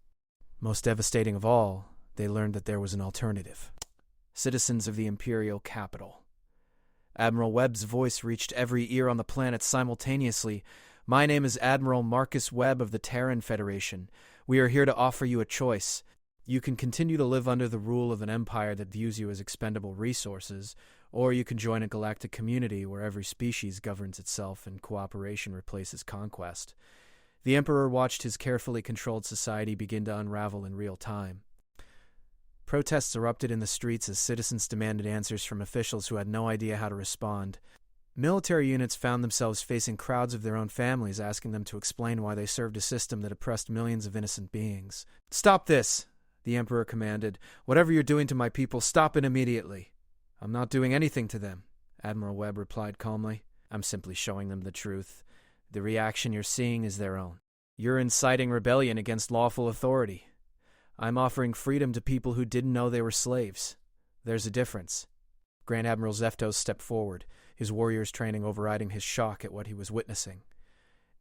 Most devastating of all, they learned that there was an alternative. Citizens of the Imperial capital. Admiral Webb's voice reached every ear on the planet simultaneously. My name is Admiral Marcus Webb of the Terran Federation. We are here to offer you a choice. You can continue to live under the rule of an empire that views you as expendable resources, or you can join a galactic community where every species governs itself and cooperation replaces conquest. The Emperor watched his carefully controlled society begin to unravel in real time. Protests erupted in the streets as citizens demanded answers from officials who had no idea how to respond. Military units found themselves facing crowds of their own families asking them to explain why they served a system that oppressed millions of innocent beings. "Stop this!" the Emperor commanded. "Whatever you're doing to my people, stop it immediately." "I'm not doing anything to them," Admiral Webb replied calmly. "I'm simply showing them the truth. The reaction you're seeing is their own. You're inciting rebellion against lawful authority. I'm offering freedom to people who didn't know they were slaves. There's a difference." Grand Admiral Zeftos stepped forward, his warriors' training overriding his shock at what he was witnessing.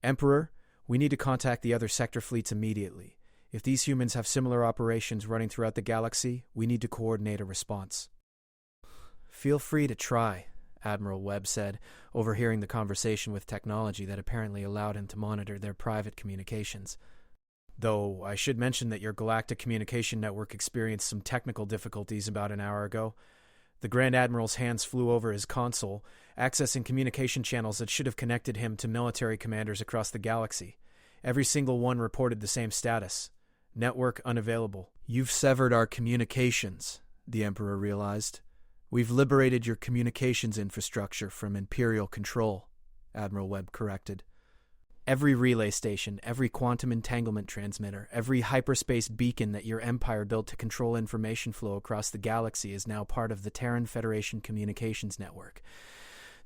"Emperor, we need to contact the other sector fleets immediately. If these humans have similar operations running throughout the galaxy, we need to coordinate a response." "Feel free to try," Admiral Webb said, overhearing the conversation with technology that apparently allowed him to monitor their private communications. "Though I should mention that your galactic communication network experienced some technical difficulties about an hour ago." The Grand Admiral's hands flew over his console, accessing communication channels that should have connected him to military commanders across the galaxy. Every single one reported the same status. Network unavailable. "You've severed our communications," the Emperor realized. "We've liberated your communications infrastructure from Imperial control," Admiral Webb corrected. "Every relay station, every quantum entanglement transmitter, every hyperspace beacon that your empire built to control information flow across the galaxy is now part of the Terran Federation communications network.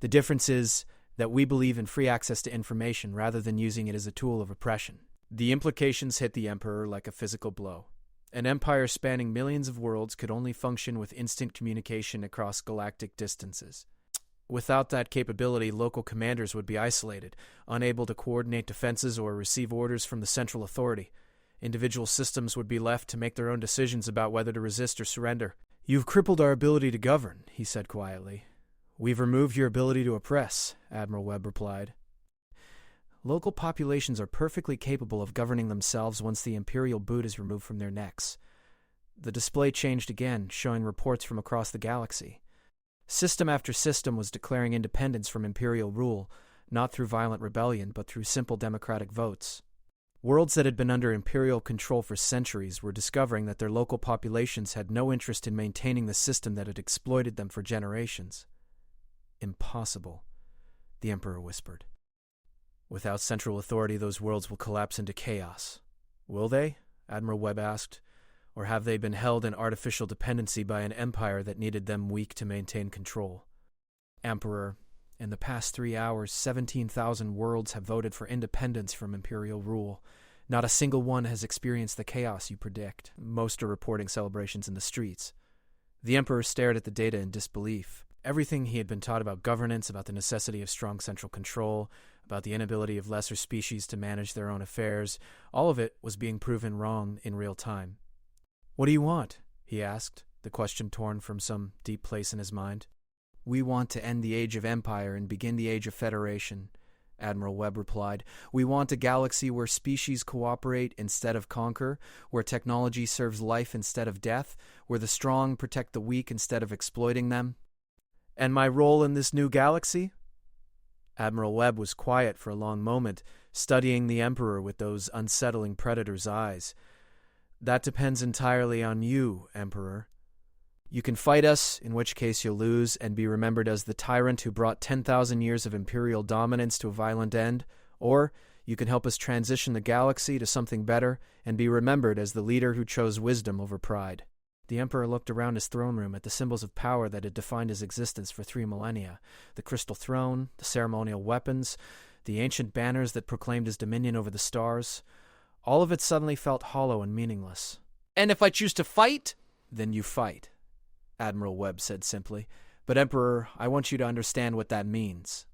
The difference is that we believe in free access to information rather than using it as a tool of oppression." The implications hit the Emperor like a physical blow. An empire spanning millions of worlds could only function with instant communication across galactic distances. Without that capability, local commanders would be isolated, unable to coordinate defenses or receive orders from the central authority. Individual systems would be left to make their own decisions about whether to resist or surrender. "You've crippled our ability to govern," he said quietly. "We've removed your ability to oppress," Admiral Webb replied. Local populations are perfectly capable of governing themselves once the imperial boot is removed from their necks. The display changed again, showing reports from across the galaxy. System after system was declaring independence from imperial rule, not through violent rebellion, but through simple democratic votes. Worlds that had been under imperial control for centuries were discovering that their local populations had no interest in maintaining the system that had exploited them for generations. Impossible, the Emperor whispered. Without central authority, those worlds will collapse into chaos. Will they? Admiral Webb asked. Or have they been held in artificial dependency by an empire that needed them weak to maintain control? Emperor, in the past 3 hours, 17,000 worlds have voted for independence from imperial rule. Not a single one has experienced the chaos you predict. Most are reporting celebrations in the streets. The Emperor stared at the data in disbelief. Everything he had been taught about governance, about the necessity of strong central control, about the inability of lesser species to manage their own affairs, all of it was being proven wrong in real time. "What do you want?" he asked, the question torn from some deep place in his mind. "We want to end the age of empire and begin the age of federation," Admiral Webb replied. "We want a galaxy where species cooperate instead of conquer, where technology serves life instead of death, where the strong protect the weak instead of exploiting them." "And my role in this new galaxy?" Admiral Webb was quiet for a long moment, studying the Emperor with those unsettling predator's eyes. "That depends entirely on you, Emperor. You can fight us, in which case you'll lose, and be remembered as the tyrant who brought 10,000 years of imperial dominance to a violent end, or you can help us transition the galaxy to something better and be remembered as the leader who chose wisdom over pride." The Emperor looked around his throne room at the symbols of power that had defined his existence for 3 millennia, the crystal throne, the ceremonial weapons, the ancient banners that proclaimed his dominion over the stars. All of it suddenly felt hollow and meaningless. "And if I choose to fight?" "Then you fight," Admiral Webb said simply. "But Emperor, I want you to understand what that means.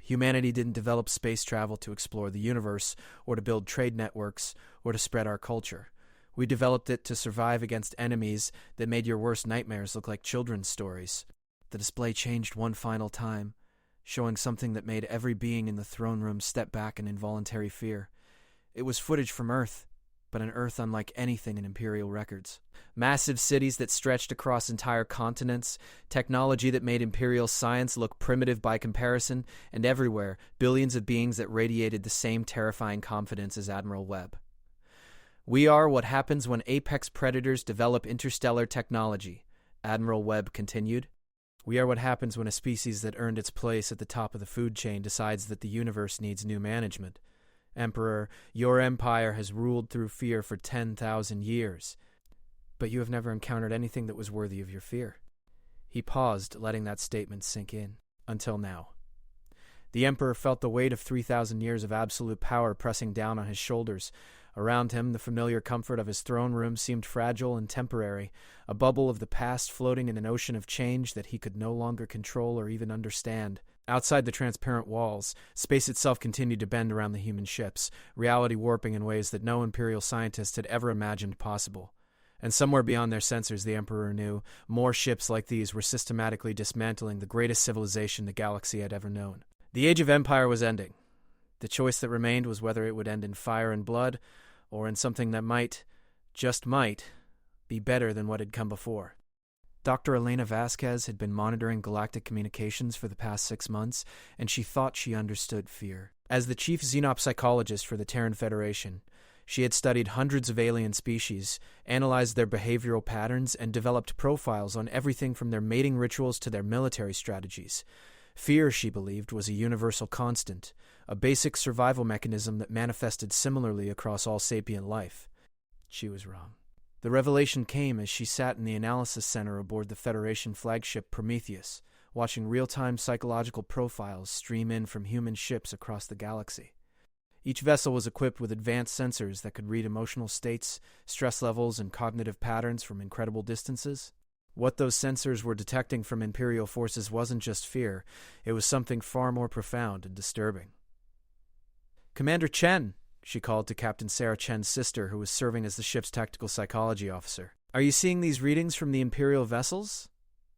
Humanity didn't develop space travel to explore the universe, or to build trade networks, or to spread our culture. We developed it to survive against enemies that made your worst nightmares look like children's stories." The display changed one final time, showing something that made every being in the throne room step back in involuntary fear. It was footage from Earth, but an Earth unlike anything in Imperial records. Massive cities that stretched across entire continents, technology that made Imperial science look primitive by comparison, and everywhere, billions of beings that radiated the same terrifying confidence as Admiral Webb. "We are what happens when apex predators develop interstellar technology," Admiral Webb continued. "We are what happens when a species that earned its place at the top of the food chain decides that the universe needs new management. Emperor, your empire has ruled through fear for 10,000 years, but you have never encountered anything that was worthy of your fear." He paused, letting that statement sink in. "Until now." The Emperor felt the weight of 3,000 years of absolute power pressing down on his shoulders. Around him, the familiar comfort of his throne room seemed fragile and temporary, a bubble of the past floating in an ocean of change that he could no longer control or even understand. Outside the transparent walls, space itself continued to bend around the human ships, reality warping in ways that no Imperial scientist had ever imagined possible. And somewhere beyond their sensors, the Emperor knew, more ships like these were systematically dismantling the greatest civilization the galaxy had ever known. The Age of Empire was ending. The choice that remained was whether it would end in fire and blood, or in something that might, just might, be better than what had come before. Dr. Elena Vasquez had been monitoring galactic communications for the past 6 months, and she thought she understood fear. As the chief xenopsychologist for the Terran Federation, she had studied hundreds of alien species, analyzed their behavioral patterns, and developed profiles on everything from their mating rituals to their military strategies. Fear, she believed, was a universal constant, a basic survival mechanism that manifested similarly across all sapient life. She was wrong. The revelation came as she sat in the analysis center aboard the Federation flagship Prometheus, watching real-time psychological profiles stream in from human ships across the galaxy. Each vessel was equipped with advanced sensors that could read emotional states, stress levels, and cognitive patterns from incredible distances. What those sensors were detecting from Imperial forces wasn't just fear, it was something far more profound and disturbing. "Commander Chen," she called to Captain Sarah Chen's sister, who was serving as the ship's tactical psychology officer. "Are you seeing these readings from the Imperial vessels?"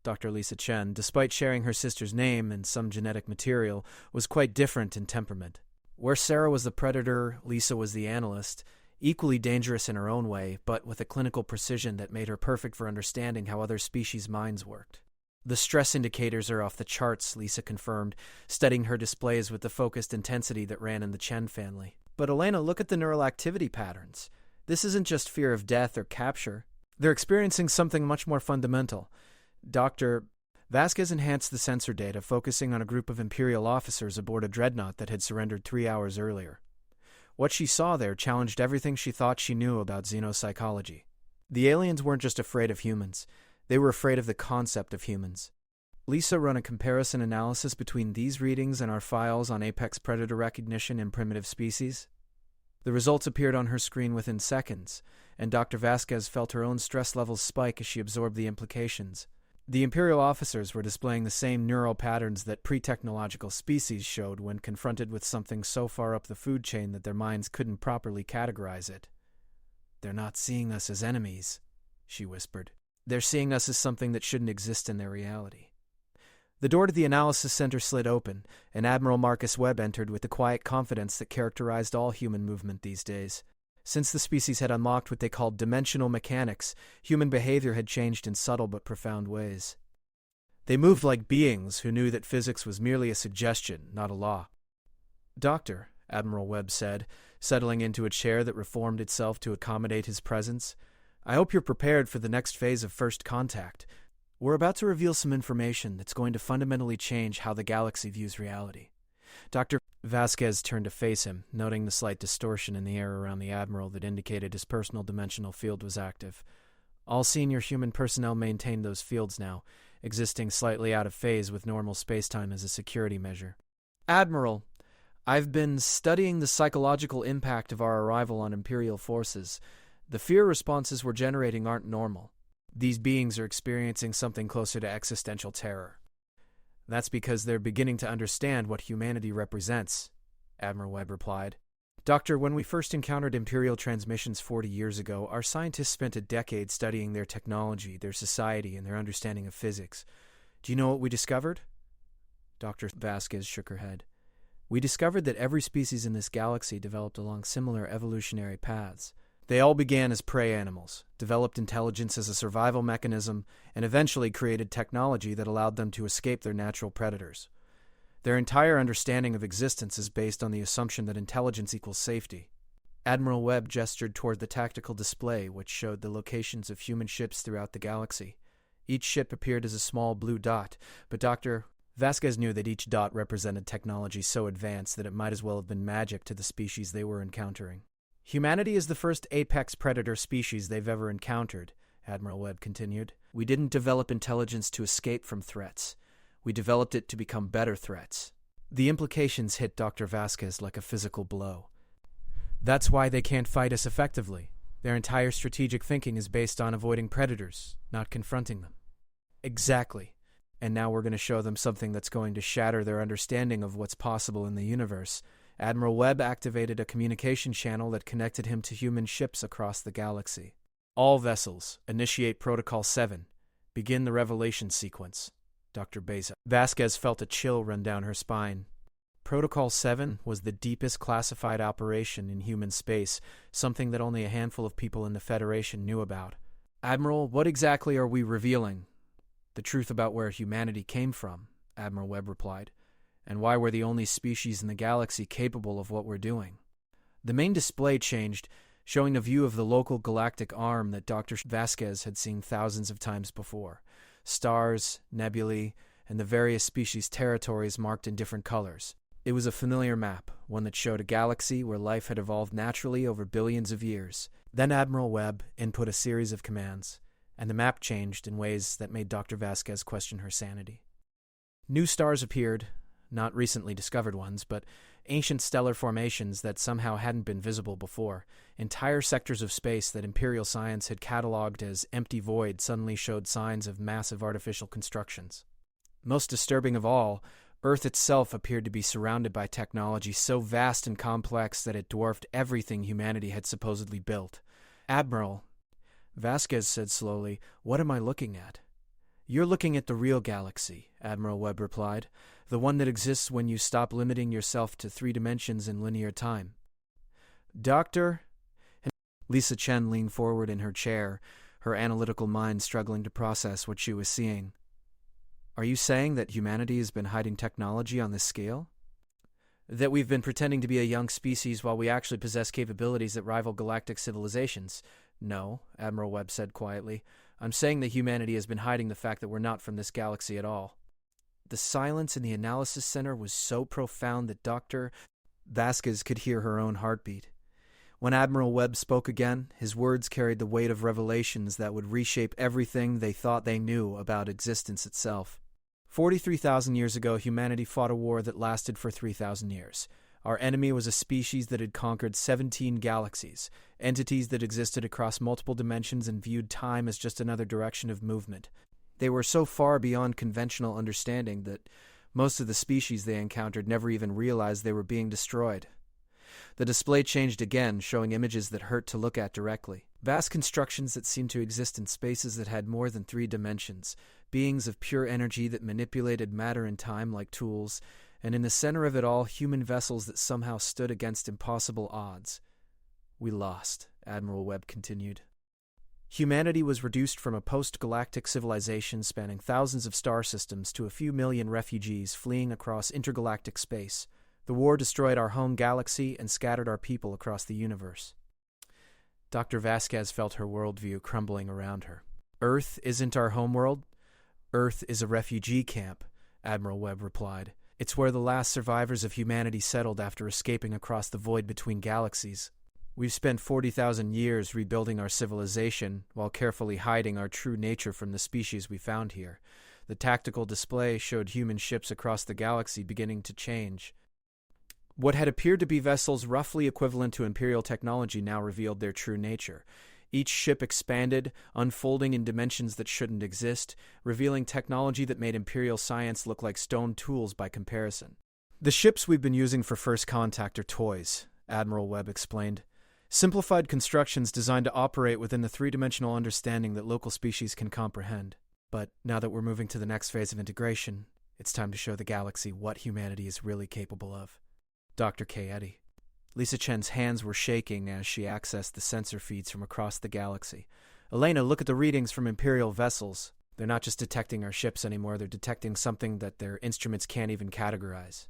Dr. Lisa Chen, despite sharing her sister's name and some genetic material, was quite different in temperament. Where Sarah was the predator, Lisa was the analyst, equally dangerous in her own way, but with a clinical precision that made her perfect for understanding how other species' minds worked. The stress indicators are off the charts, Lisa confirmed, studying her displays with the focused intensity that ran in the Chen family. But Elena, look at the neural activity patterns. This isn't just fear of death or capture. They're experiencing something much more fundamental. Dr. Vasquez enhanced the sensor data, focusing on a group of Imperial officers aboard a dreadnought that had surrendered 3 hours earlier. What she saw there challenged everything she thought she knew about xenopsychology. The aliens weren't just afraid of humans. They were afraid of the concept of humans. Lisa ran a comparison analysis between these readings and our files on apex predator recognition in primitive species. The results appeared on her screen within seconds, and Dr. Vasquez felt her own stress levels spike as she absorbed the implications. The Imperial officers were displaying the same neural patterns that pre-technological species showed when confronted with something so far up the food chain that their minds couldn't properly categorize it. "They're not seeing us as enemies," she whispered. "They're seeing us as something that shouldn't exist in their reality." The door to the analysis center slid open, and Admiral Marcus Webb entered with the quiet confidence that characterized all human movement these days. Since the species had unlocked what they called dimensional mechanics, human behavior had changed in subtle but profound ways. They moved like beings who knew that physics was merely a suggestion, not a law. "Doctor," Admiral Webb said, settling into a chair that reformed itself to accommodate his presence, "I hope you're prepared for the next phase of first contact. We're about to reveal some information that's going to fundamentally change how the galaxy views reality." Dr. Vasquez turned to face him, noting the slight distortion in the air around the Admiral that indicated his personal dimensional field was active. All senior human personnel maintained those fields now, existing slightly out of phase with normal spacetime as a security measure. "Admiral, I've been studying the psychological impact of our arrival on Imperial forces. The fear responses we're generating aren't normal. These beings are experiencing something closer to existential terror. That's because they're beginning to understand what humanity represents," Admiral Webb replied. "Doctor, when we first encountered Imperial transmissions 40 years ago, our scientists spent a decade studying their technology, their society, and their understanding of physics. Do you know what we discovered?" Dr. Vasquez shook her head. "We discovered that every species in this galaxy developed along similar evolutionary paths. They all began as prey animals, developed intelligence as a survival mechanism, and eventually created technology that allowed them to escape their natural predators. Their entire understanding of existence is based on the assumption that intelligence equals safety." Admiral Webb gestured toward the tactical display, which showed the locations of human ships throughout the galaxy. Each ship appeared as a small blue dot, but Dr. Vasquez knew that each dot represented technology so advanced that it might as well have been magic to the species they were encountering. "Humanity is the first apex predator species they've ever encountered," Admiral Webb continued. "We didn't develop intelligence to escape from threats. We developed it to become better threats." The implications hit Dr. Vasquez like a physical blow. "That's why they can't fight us effectively. Their entire strategic thinking is based on avoiding predators, not confronting them." "Exactly. And now we're going to show them something that's going to shatter their understanding of what's possible in the universe." Admiral Webb activated a communication channel that connected him to human ships across the galaxy. "All vessels, initiate Protocol 7. Begin the revelation sequence." Dr. Vasquez felt a chill run down her spine. Protocol 7 was the deepest classified operation in human space, something that only a handful of people in the Federation knew about. "Admiral, what exactly are we revealing?" "The truth about where humanity came from," Admiral Webb replied. "And why we're the only species in the galaxy capable of what we're doing." The main display changed, showing a view of the local galactic arm that Dr. Vasquez had seen thousands of times before. Stars, nebulae, and the various species' territories marked in different colors. It was a familiar map, one that showed a galaxy where life had evolved naturally over billions of years. Then Admiral Webb input a series of commands, and the map changed in ways that made Dr. Vasquez question her sanity. New stars appeared, not recently discovered ones, but ancient stellar formations that somehow hadn't been visible before. Entire sectors of space that Imperial science had catalogued as empty void suddenly showed signs of massive artificial constructions. Most disturbing of all, Earth itself appeared to be surrounded by technology so vast and complex that it dwarfed everything humanity had supposedly built. "Admiral," Vasquez said slowly, "what am I looking at?" "You're looking at the real galaxy," Admiral Webb replied. The one that exists when you stop limiting yourself to 3 dimensions in linear time. Doctor? Lisa Chen leaned forward in her chair, her analytical mind struggling to process what she was seeing. Are you saying that humanity has been hiding technology on this scale? That we've been pretending to be a young species while we actually possess capabilities that rival galactic civilizations? No, Admiral Webb said quietly. I'm saying that humanity has been hiding the fact that we're not from this galaxy at all. The silence in the analysis center was so profound that Dr. Vasquez could hear her own heartbeat. When Admiral Webb spoke again, his words carried the weight of revelations that would reshape everything they thought they knew about existence itself. 43,000 years ago, humanity fought a war that lasted for 3,000 years. Our enemy was a species that had conquered 17 galaxies, entities that existed across multiple dimensions and viewed time as just another direction of movement. They were so far beyond conventional understanding that most of the species they encountered never even realized they were being destroyed. The display changed again, showing images that hurt to look at directly. Vast constructions that seemed to exist in spaces that had more than 3 dimensions, beings of pure energy that manipulated matter and time like tools, and in the center of it all, human vessels that somehow stood against impossible odds. We lost, Admiral Webb continued. Humanity was reduced from a post-galactic civilization spanning thousands of star systems to a few million refugees fleeing across intergalactic space. The war destroyed our home galaxy and scattered our people across the universe. Dr. Vasquez felt her worldview crumbling around her. Earth isn't our homeworld. Earth is a refugee camp, Admiral Webb replied. It's where the last survivors of humanity settled after escaping across the void between galaxies. We've spent 40,000 years rebuilding our civilization while carefully hiding our true nature from the species we found here. The tactical display showed human ships across the galaxy beginning to change. What had appeared to be vessels roughly equivalent to Imperial technology now revealed their true nature. Each ship expanded, unfolding in dimensions that shouldn't exist, revealing technology that made Imperial science look like stone tools by comparison. The ships we've been using for first contact are toys, Admiral Webb explained. Simplified constructions designed to operate within the 3-dimensional understanding that local species can comprehend. But now that we're moving to the next phase of integration, it's time to show the galaxy what humanity is really capable of. Dr. K. Eddy. Lisa Chen's hands were shaking as she accessed the sensor feeds from across the galaxy. Elena, look at the readings from Imperial vessels. They're not just detecting our ships anymore, they're detecting something that their instruments can't even categorize.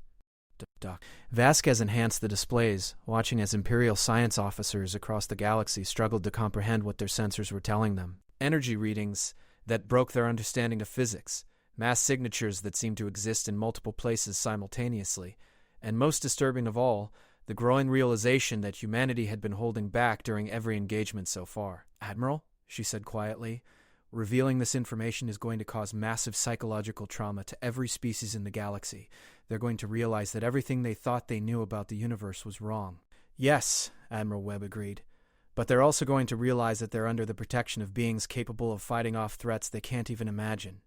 Doc. Vasquez enhanced the displays, watching as Imperial science officers across the galaxy struggled to comprehend what their sensors were telling them. Energy readings that broke their understanding of physics, mass signatures that seemed to exist in multiple places simultaneously, and most disturbing of all, the growing realization that humanity had been holding back during every engagement so far. Admiral, she said quietly, revealing this information is going to cause massive psychological trauma to every species in the galaxy. They're going to realize that everything they thought they knew about the universe was wrong. Yes, Admiral Webb agreed. But they're also going to realize that they're under the protection of beings capable of fighting off threats they can't even imagine.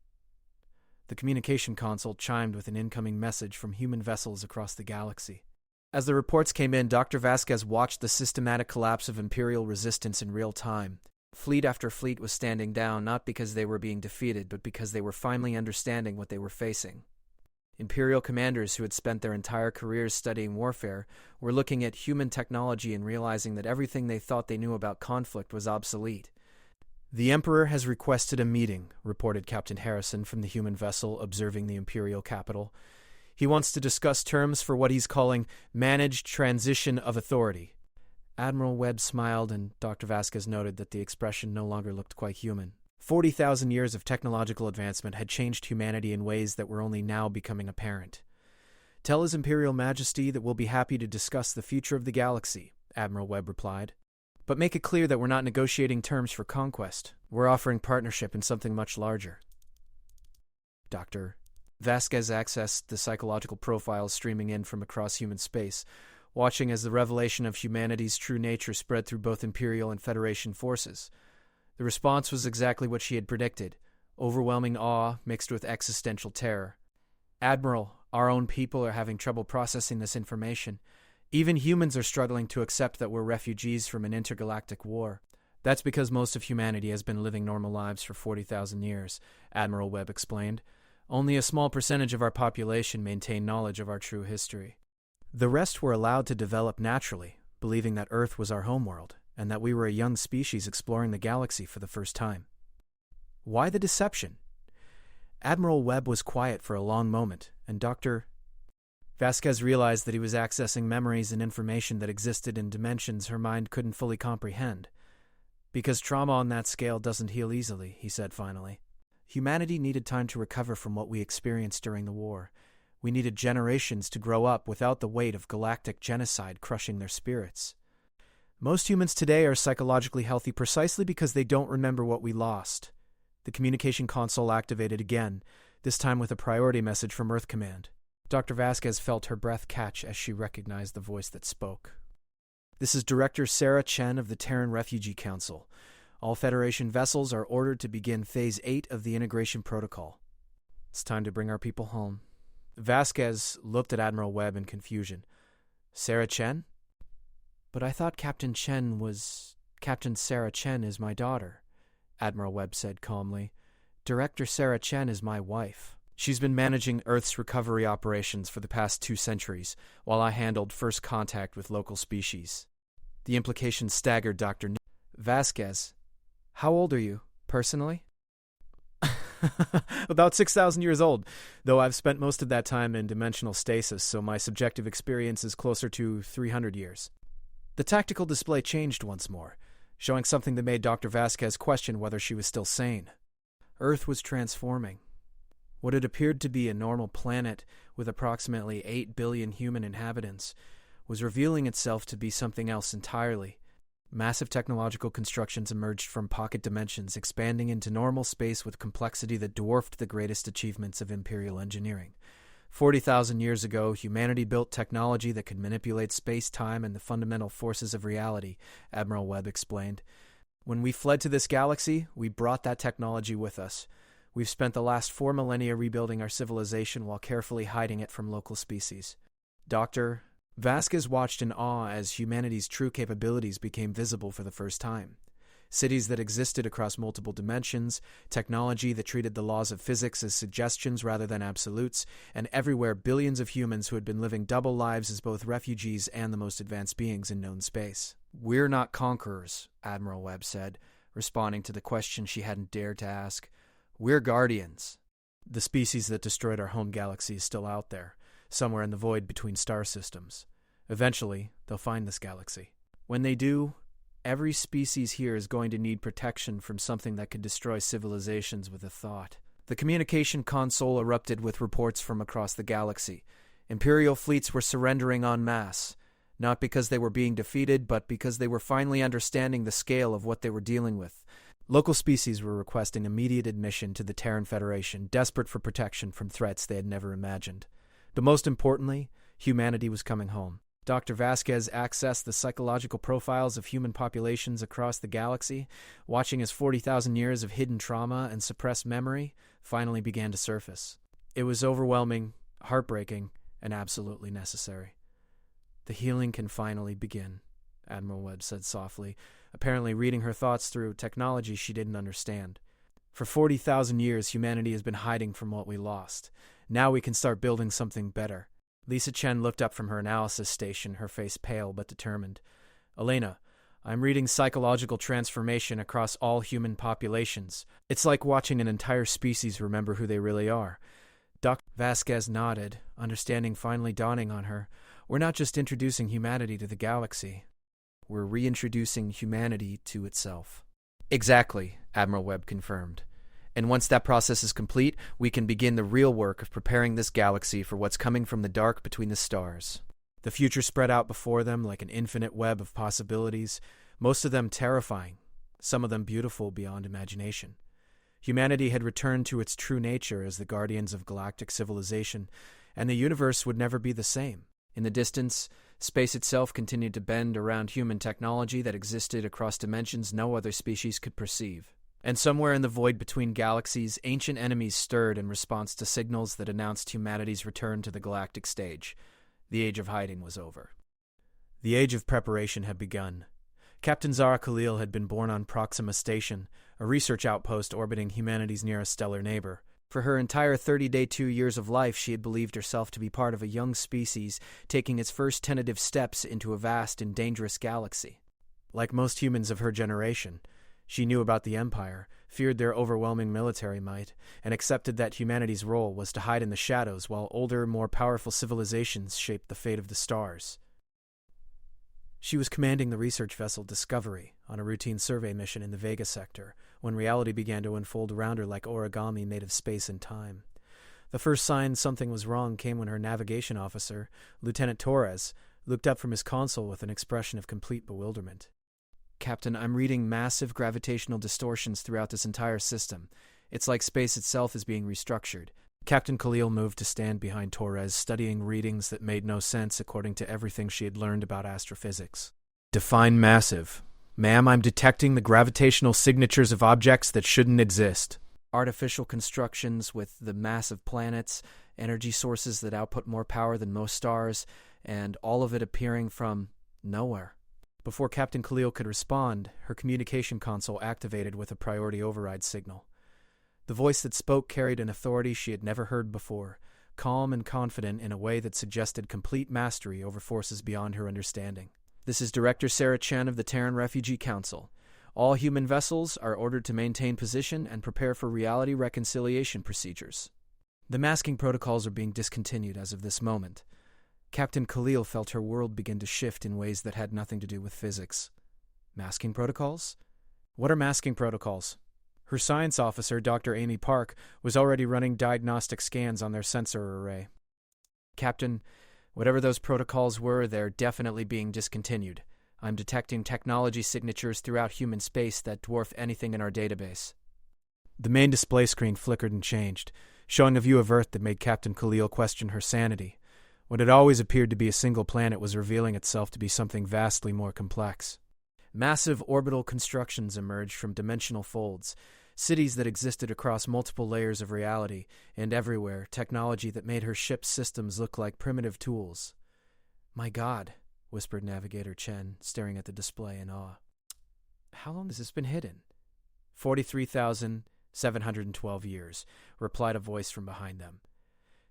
The communication console chimed with an incoming message from human vessels across the galaxy. As the reports came in, Dr. Vasquez watched the systematic collapse of Imperial resistance in real time. Fleet after fleet was standing down, not because they were being defeated, but because they were finally understanding what they were facing. Imperial commanders who had spent their entire careers studying warfare were looking at human technology and realizing that everything they thought they knew about conflict was obsolete. The Emperor has requested a meeting, reported Captain Harrison from the human vessel observing the Imperial capital. He wants to discuss terms for what he's calling managed transition of authority. Admiral Webb smiled, and Dr. Vasquez noted that the expression no longer looked quite human. 40,000 years of technological advancement had changed humanity in ways that were only now becoming apparent. Tell His Imperial Majesty that we'll be happy to discuss the future of the galaxy, Admiral Webb replied. But make it clear that we're not negotiating terms for conquest. We're offering partnership in something much larger. Dr. Vasquez accessed the psychological profiles streaming in from across human space, watching as the revelation of humanity's true nature spread through both Imperial and Federation forces. The response was exactly what she had predicted, overwhelming awe mixed with existential terror. Admiral, our own people are having trouble processing this information. Even humans are struggling to accept that we're refugees from an intergalactic war. That's because most of humanity has been living normal lives for 40,000 years, Admiral Webb explained. Only a small percentage of our population maintained knowledge of our true history. The rest were allowed to develop naturally, believing that Earth was our homeworld, and that we were a young species exploring the galaxy for the first time. Why the deception? Admiral Webb was quiet for a long moment, and Dr. Vasquez realized that he was accessing memories and information that existed in dimensions her mind couldn't fully comprehend. Because trauma on that scale doesn't heal easily, he said finally. Humanity needed time to recover from what we experienced during the war. We needed generations to grow up without the weight of galactic genocide crushing their spirits. Most humans today are psychologically healthy precisely because they don't remember what we lost. The communication console activated again, this time with a priority message from Earth Command. Dr. Vasquez felt her breath catch as she recognized the voice that spoke. This is Director Sarah Chen of the Terran Refugee Council. All Federation vessels are ordered to begin Phase 8 of the Integration Protocol. It's time to bring our people home. Vasquez looked at Admiral Webb in confusion. Sarah Chen? But I thought Captain Sarah Chen is my daughter, Admiral Webb said calmly. Director Sarah Chen is my wife. She's been managing Earth's recovery operations for the past 2 centuries, while I handled first contact with local species. The implication staggered Dr. Vasquez. How old are you, personally? About 6,000 years old, though I've spent most of that time in dimensional stasis, so my subjective experience is closer to 300 years. The tactical display changed once more, showing something that made Dr. Vasquez question whether she was still sane. Earth was transforming. What had appeared to be a normal planet with approximately 8 billion human inhabitants was revealing itself to be something else entirely. Massive technological constructions emerged from pocket dimensions, expanding into normal space with complexity that dwarfed the greatest achievements of imperial engineering. 40,000 years ago, humanity built technology that could manipulate space-time and the fundamental forces of reality, Admiral Webb explained. When we fled to this galaxy, we brought that technology with us. We've spent the last 4 millennia rebuilding our civilization while carefully hiding it from local species. Dr. Vasquez watched in awe as humanity's true capabilities became visible for the first time. Cities that existed across multiple dimensions, technology that treated the laws of physics as suggestions rather than absolutes, and everywhere billions of humans who had been living double lives as both refugees and the most advanced beings in known space. We're not conquerors, Admiral Webb said, responding to the question she hadn't dared to ask. We're guardians. The species that destroyed our home galaxy is still out there, somewhere in the void between star systems. Eventually, they'll find this galaxy. When they do, every species here is going to need protection from something that could destroy civilizations with a thought. The communication console erupted with reports from across the galaxy. Imperial fleets were surrendering en masse, not because they were being defeated, but because they were finally understanding the scale of what they were dealing with. Local species were requesting immediate admission to the Terran Federation, desperate for protection from threats they had never imagined. But most importantly, humanity was coming home. Dr. Vasquez accessed the psychological profiles of human populations across the galaxy, watching as 40,000 years of hidden trauma and suppressed memory finally began to surface. It was overwhelming, heartbreaking, and absolutely necessary. The healing can finally begin, Admiral Webb said softly, apparently reading her thoughts through technology she didn't understand. For 40,000 years, humanity has been hiding from what we lost. Now we can start building something better. Lisa Chen looked up from her analysis station, her face pale but determined. Elena, I'm reading psychological transformation across all human populations. It's like watching an entire species remember who they really are. Dr. Vasquez nodded, understanding finally dawning on her. We're not just introducing humanity to the galaxy. We're reintroducing humanity to itself. Exactly, Admiral Webb confirmed. And once that process is complete, we can begin the real work of preparing this galaxy for what's coming from the dark between the stars. The future spread out before them like an infinite web of possibilities, most of them terrifying, some of them beautiful beyond imagination. Humanity had returned to its true nature as the guardians of galactic civilization, and the universe would never be the same. In the distance, space itself continued to bend around human technology that existed across dimensions no other species could perceive. And somewhere in the void between galaxies, ancient enemies stirred in response to signals that announced humanity's return to the galactic stage. The age of hiding was over. The age of preparation had begun. Captain Zara Khalil had been born on Proxima Station, a research outpost orbiting humanity's nearest stellar neighbor. For her entire 30-day 2 years of life, she had believed herself to be part of a young species taking its first tentative steps into a vast and dangerous galaxy. Like most humans of her generation, she knew about the Empire, feared their overwhelming military might, and accepted that humanity's role was to hide in the shadows while older, more powerful civilizations shaped the fate of the stars. She was commanding the research vessel Discovery on a routine survey mission in the Vega sector when reality began to unfold around her like origami made of space and time. The first sign something was wrong came when her navigation officer, Lieutenant Torres, looked up from his console with an expression of complete bewilderment. "Captain, I'm reading massive gravitational distortions throughout this entire system. It's like space itself is being restructured." Captain Khalil moved to stand behind Torres, studying readings that made no sense according to everything she had learned about astrophysics. "Define massive. Ma'am, I'm detecting the gravitational signatures of objects that shouldn't exist." "Artificial constructions with the massive planets, energy sources that output more power than most stars, and all of it appearing from nowhere." Before Captain Khalil could respond, her communication console activated with a priority override signal. The voice that spoke carried an authority she had never heard before, calm and confident in a way that suggested complete mastery over forces beyond her understanding. "This is Director Sarah Chen of the Terran Refugee Council. All human vessels are ordered to maintain position and prepare for reality reconciliation procedures. The masking protocols are being discontinued as of this moment." Captain Khalil felt her world begin to shift in ways that had nothing to do with physics. Masking protocols? What are masking protocols? Her science officer, Dr. Amy Park, was already running diagnostic scans on their sensor array. "Captain, whatever those protocols were, they're definitely being discontinued. I'm detecting technology signatures throughout human space that dwarf anything in our database." The main display screen flickered and changed, showing a view of Earth that made Captain Khalil question her sanity. What had always appeared to be a single planet was revealing itself to be something vastly more complex. Massive orbital constructions emerged from dimensional folds, cities that existed across multiple layers of reality, and everywhere, technology that made her ship's systems look like primitive tools. "My God," whispered Navigator Chen, staring at the display in awe. "How long has this been hidden?" 43,712 years, replied a voice from behind them.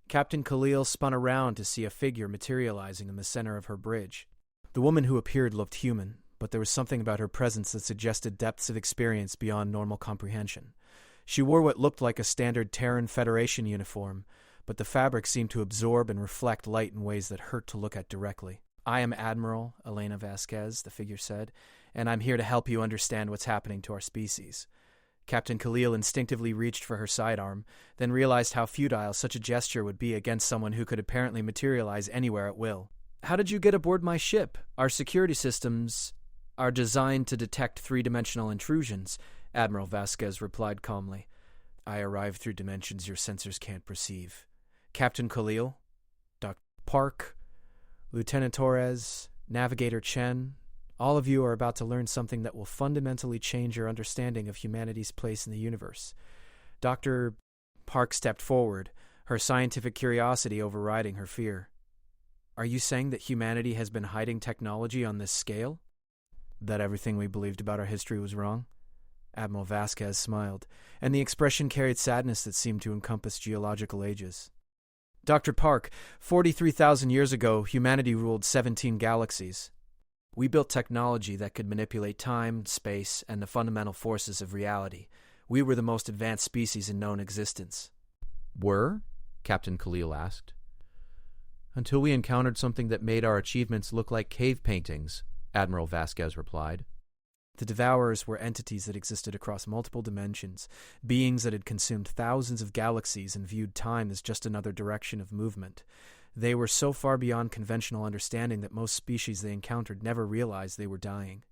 Captain Khalil spun around to see a figure materializing in the center of her bridge. The woman who appeared looked human, but there was something about her presence that suggested depths of experience beyond normal comprehension. She wore what looked like a standard Terran Federation uniform, but the fabric seemed to absorb and reflect light in ways that hurt to look at directly. "I am Admiral Elena Vasquez," the figure said, "and I'm here to help you understand what's happening to our species." Captain Khalil instinctively reached for her sidearm, then realized how futile such a gesture would be against someone who could apparently materialize anywhere at will. "How did you get aboard my ship? Our security systems are designed to detect three-dimensional intrusions," Admiral Vasquez replied calmly. "I arrived through dimensions your sensors can't perceive." Captain Khalil, Dr. Park, Lieutenant Torres, Navigator Chen, all of you are about to learn something that will fundamentally change your understanding of humanity's place in the universe. Dr. Park stepped forward, her scientific curiosity overriding her fear. "Are you saying that humanity has been hiding technology on this scale? That everything we believed about our history was wrong?" Admiral Vasquez smiled, and the expression carried sadness that seemed to encompass geological ages. "Dr. Park, 43,000 years ago, humanity ruled 17 galaxies. We built technology that could manipulate time, space, and the fundamental forces of reality. We were the most advanced species in known existence." "Were?" Captain Khalil asked. "Until we encountered something that made our achievements look like cave paintings," Admiral Vasquez replied. The Devourers were entities that existed across multiple dimensions, beings that had consumed thousands of galaxies and viewed time as just another direction of movement. They were so far beyond conventional understanding that most species they encountered never realized they were dying.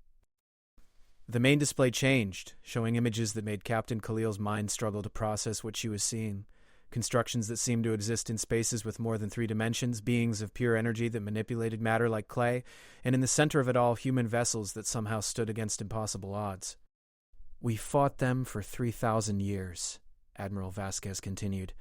The main display changed, showing images that made Captain Khalil's mind struggle to process what she was seeing. Constructions that seemed to exist in spaces with more than 3 dimensions, beings of pure energy that manipulated matter like clay, and in the center of it all, human vessels that somehow stood against impossible odds. "We fought them for 3,000 years, Admiral Vasquez continued.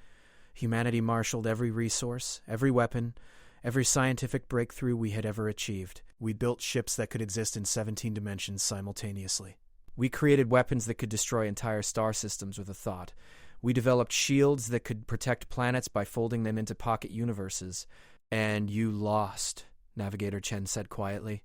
Humanity marshaled every resource, every weapon, every scientific breakthrough we had ever achieved. We built ships that could exist in 17 dimensions simultaneously. We created weapons that could destroy entire star systems with a thought. We developed shields that could protect planets by folding them into pocket universes. And you lost, Navigator Chen said quietly.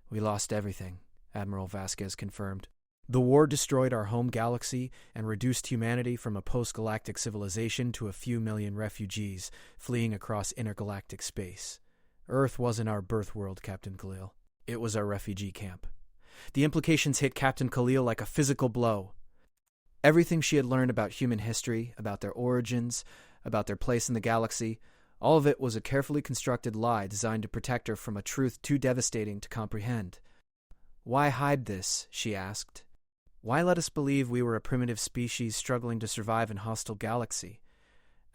We lost everything, Admiral Vasquez confirmed. The war destroyed our home galaxy and reduced humanity from a post-galactic civilization to a few million refugees fleeing across intergalactic space. Earth wasn't our birth world, Captain Khalil. It was our refugee camp. The implications hit Captain Khalil like a physical blow. Everything she had learned about human history, about their origins, about their place in the galaxy, all of it was a carefully constructed lie designed to protect her from a truth too devastating to comprehend. Why hide this? She asked. Why let us believe we were a primitive species struggling to survive in a hostile galaxy?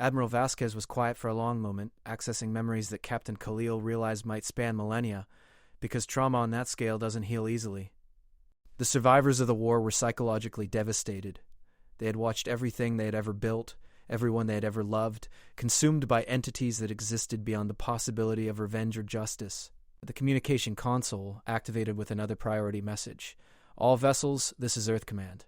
Admiral Vasquez was quiet for a long moment, accessing memories that Captain Khalil realized might span millennia, because trauma on that scale doesn't heal easily. The survivors of the war were psychologically devastated. They had watched everything they had ever built, everyone they had ever loved, consumed by entities that existed beyond the possibility of revenge or justice. The communication console activated with another priority message. All vessels, this is Earth Command.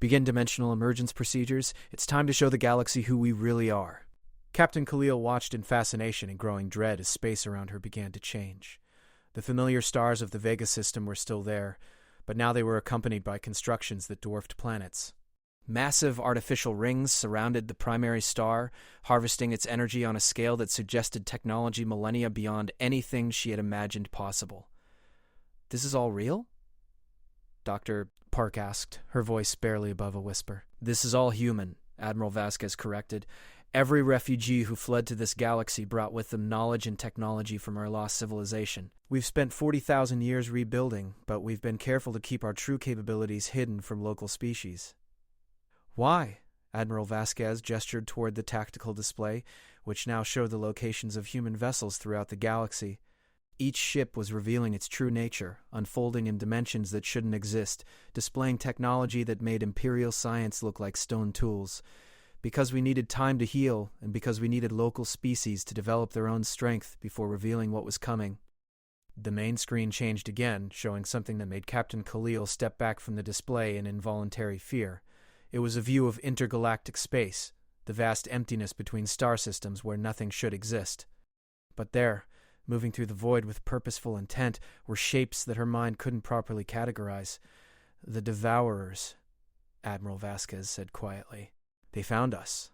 Begin dimensional emergence procedures. It's time to show the galaxy who we really are. Captain Khalil watched in fascination and growing dread as space around her began to change. The familiar stars of the Vega system were still there, but now they were accompanied by constructions that dwarfed planets. Massive artificial rings surrounded the primary star, harvesting its energy on a scale that suggested technology millennia beyond anything she had imagined possible. This is all real? Dr. Park asked, her voice barely above a whisper. This is all human, Admiral Vasquez corrected. Every refugee who fled to this galaxy brought with them knowledge and technology from our lost civilization. We've spent 40,000 years rebuilding, but we've been careful to keep our true capabilities hidden from local species. Why? Admiral Vasquez gestured toward the tactical display, which now showed the locations of human vessels throughout the galaxy. Each ship was revealing its true nature, unfolding in dimensions that shouldn't exist, displaying technology that made imperial science look like stone tools. Because we needed time to heal, and because we needed local species to develop their own strength before revealing what was coming. The main screen changed again, showing something that made Captain Khalil step back from the display in involuntary fear. It was a view of intergalactic space, the vast emptiness between star systems where nothing should exist. But there, moving through the void with purposeful intent, were shapes that her mind couldn't properly categorize. The Devourers, Admiral Vasquez said quietly. They found us.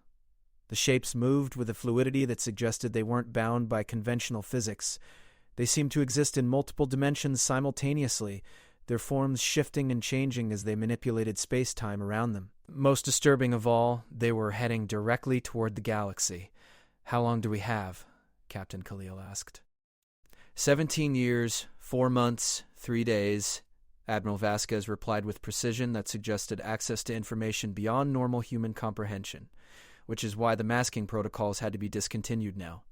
The shapes moved with a fluidity that suggested they weren't bound by conventional physics. They seemed to exist in multiple dimensions simultaneously, their forms shifting and changing as they manipulated space-time around them. Most disturbing of all, they were heading directly toward the galaxy. How long do we have? Captain Khalil asked. 17 years, 4 months, 3 days, Admiral Vasquez replied with precision that suggested access to information beyond normal human comprehension, which is why the masking protocols had to be discontinued now.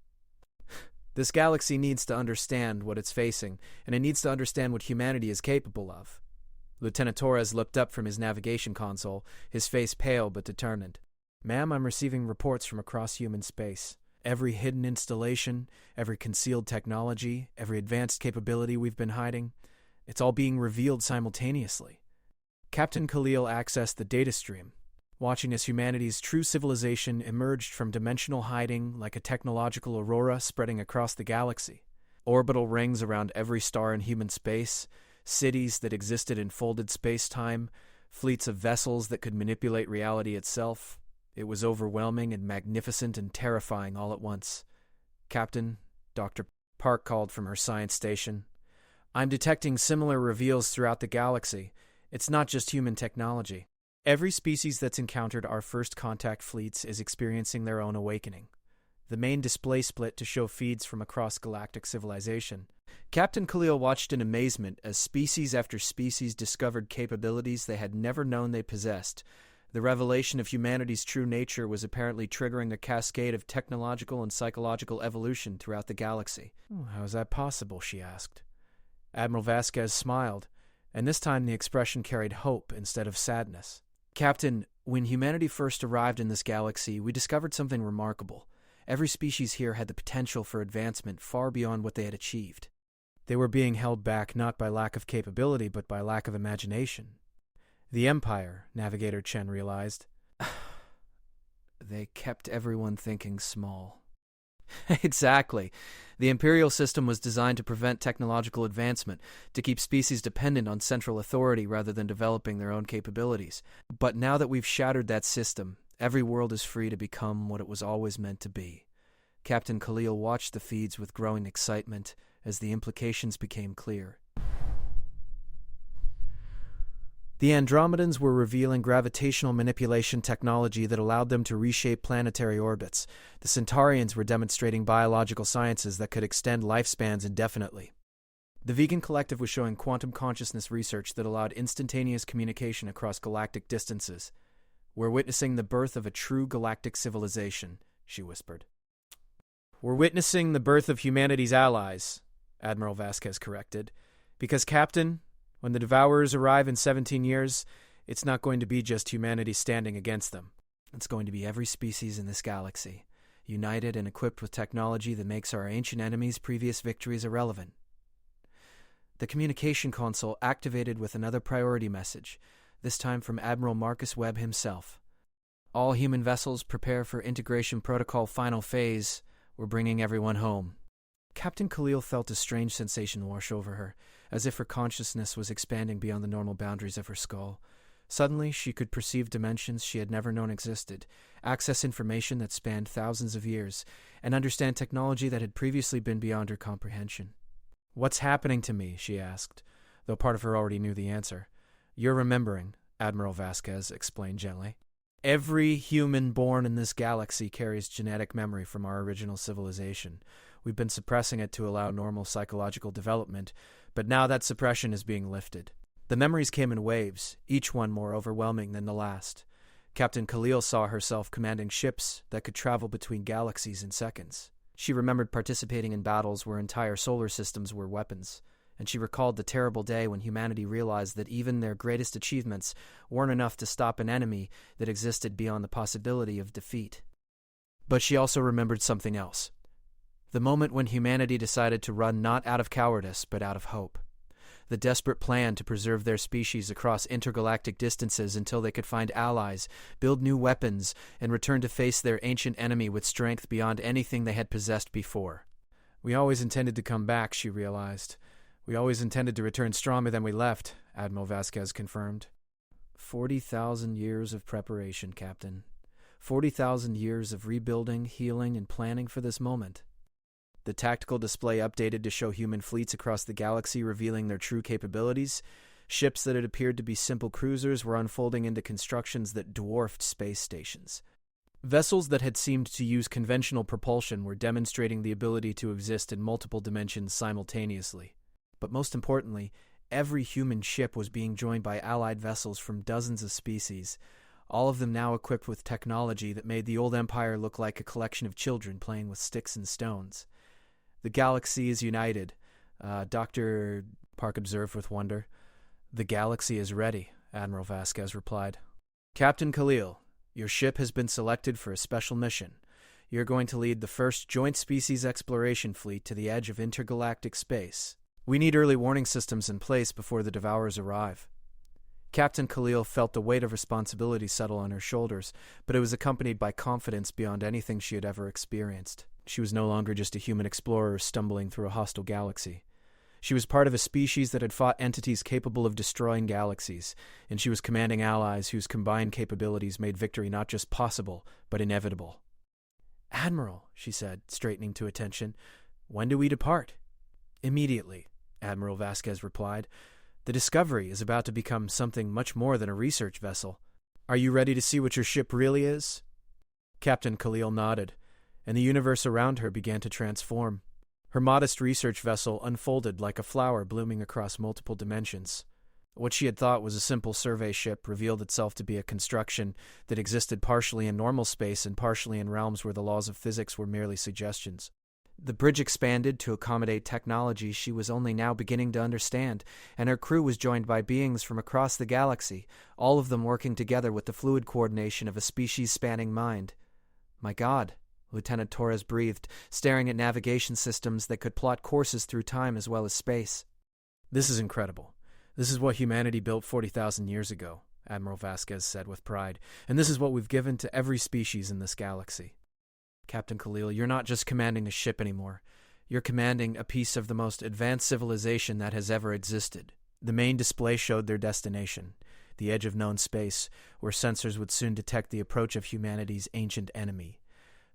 This galaxy needs to understand what it's facing, and it needs to understand what humanity is capable of. Lieutenant Torres looked up from his navigation console, his face pale but determined. Ma'am, I'm receiving reports from across human space. Every hidden installation, every concealed technology, every advanced capability we've been hiding, it's all being revealed simultaneously. Captain Khalil accessed the data stream, watching as humanity's true civilization emerged from dimensional hiding like a technological aurora spreading across the galaxy. Orbital rings around every star in human space, cities that existed in folded space-time, fleets of vessels that could manipulate reality itself. It was overwhelming and magnificent and terrifying all at once. Captain, Dr. Park called from her science station. I'm detecting similar reveals throughout the galaxy. It's not just human technology. Every species that's encountered our first contact fleets is experiencing their own awakening. The main display split to show feeds from across galactic civilization. Captain Khalil watched in amazement as species after species discovered capabilities they had never known they possessed. The revelation of humanity's true nature was apparently triggering a cascade of technological and psychological evolution throughout the galaxy. How is that possible? She asked. Admiral Vasquez smiled, and this time the expression carried hope instead of sadness. Captain, when humanity first arrived in this galaxy, we discovered something remarkable. Every species here had the potential for advancement far beyond what they had achieved. They were being held back not by lack of capability, but by lack of imagination. The Empire, Navigator Chen realized. They kept everyone thinking small. Exactly. The imperial system was designed to prevent technological advancement, to keep species dependent on central authority rather than developing their own capabilities. But now that we've shattered that system, every world is free to become what it was always meant to be. Captain Khalil watched the feeds with growing excitement as the implications became clear. The Andromedans were revealing gravitational manipulation technology that allowed them to reshape planetary orbits. The Centaurians were demonstrating biological sciences that could extend lifespans indefinitely. The Vegan Collective was showing quantum consciousness research that allowed instantaneous communication across galactic distances. "We're witnessing the birth of a true galactic civilization," she whispered. "We're witnessing the birth of humanity's allies," Admiral Vasquez corrected. "Because, Captain, when the Devourers arrive in 17 years, it's not going to be just humanity standing against them. It's going to be every species in this galaxy, united and equipped with technology that makes our ancient enemies' previous victories irrelevant." The communication console activated with another priority message, this time from Admiral Marcus Webb himself. "All human vessels prepare for integration protocol final phase. We're bringing everyone home." Captain Khalil felt a strange sensation wash over her, as if her consciousness was expanding beyond the normal boundaries of her skull. Suddenly, she could perceive dimensions she had never known existed, access information that spanned thousands of years, and understand technology that had previously been beyond her comprehension. "What's happening to me?" she asked, though part of her already knew the answer. "You're remembering," Admiral Vasquez explained gently. "Every human born in this galaxy carries genetic memory from our original civilization. We've been suppressing it to allow normal psychological development, but now that suppression is being lifted." The memories came in waves, each one more overwhelming than the last. Captain Khalil saw herself commanding ships that could travel between galaxies in seconds. She remembered participating in battles where entire solar systems were weapons, and she recalled the terrible day when humanity realized that even their greatest achievements weren't enough to stop an enemy that existed beyond the possibility of defeat. But she also remembered something else. The moment when humanity decided to run not out of cowardice, but out of hope. The desperate plan to preserve their species across intergalactic distances until they could find allies, build new weapons, and return to face their ancient enemy with strength beyond anything they had possessed before. "We always intended to come back," she realized. "We always intended to return stronger than we left," Admiral Vasquez confirmed. 40,000 years of preparation, Captain. 40,000 years of rebuilding, healing, and planning for this moment. The tactical display updated to show human fleets across the galaxy revealing their true capabilities. Ships that had appeared to be simple cruisers were unfolding into constructions that dwarfed space stations. Vessels that had seemed to use conventional propulsion were demonstrating the ability to exist in multiple dimensions simultaneously. But most importantly, every human ship was being joined by allied vessels from dozens of species, all of them now equipped with technology that made the old empire look like a collection of children playing with sticks and stones. "The galaxy is united," Dr. Park observed with wonder. "The galaxy is ready," Admiral Vasquez replied. "Captain Khalil, your ship has been selected for a special mission. You're going to lead the first joint species exploration fleet to the edge of intergalactic space. We need early warning systems in place before the Devourers arrive." Captain Khalil felt the weight of responsibility settle on her shoulders, but it was accompanied by confidence beyond anything she had ever experienced. She was no longer just a human explorer stumbling through a hostile galaxy. She was part of a species that had fought entities capable of destroying galaxies, and she was commanding allies whose combined capabilities made victory not just possible, but inevitable. "Admiral," she said, straightening to attention, "when do we depart?" "Immediately," Admiral Vasquez replied. "The Discovery is about to become something much more than a research vessel. Are you ready to see what your ship really is?" Captain Khalil nodded, and the universe around her began to transform. Her modest research vessel unfolded like a flower blooming across multiple dimensions. What she had thought was a simple survey ship revealed itself to be a construction that existed partially in normal space and partially in realms where the laws of physics were merely suggestions. The bridge expanded to accommodate technology she was only now beginning to understand, and her crew was joined by beings from across the galaxy, all of them working together with the fluid coordination of a species-spanning mind. "My God," Lieutenant Torres breathed, staring at navigation systems that could plot courses through time as well as space. "This is incredible. This is what humanity built 40,000 years ago," Admiral Vasquez said with pride, "and this is what we've given to every species in this galaxy." Captain Khalil, you're not just commanding a ship anymore. You're commanding a piece of the most advanced civilization that has ever existed. The main display showed their destination, the edge of known space, where sensors would soon detect the approach of humanity's ancient enemy.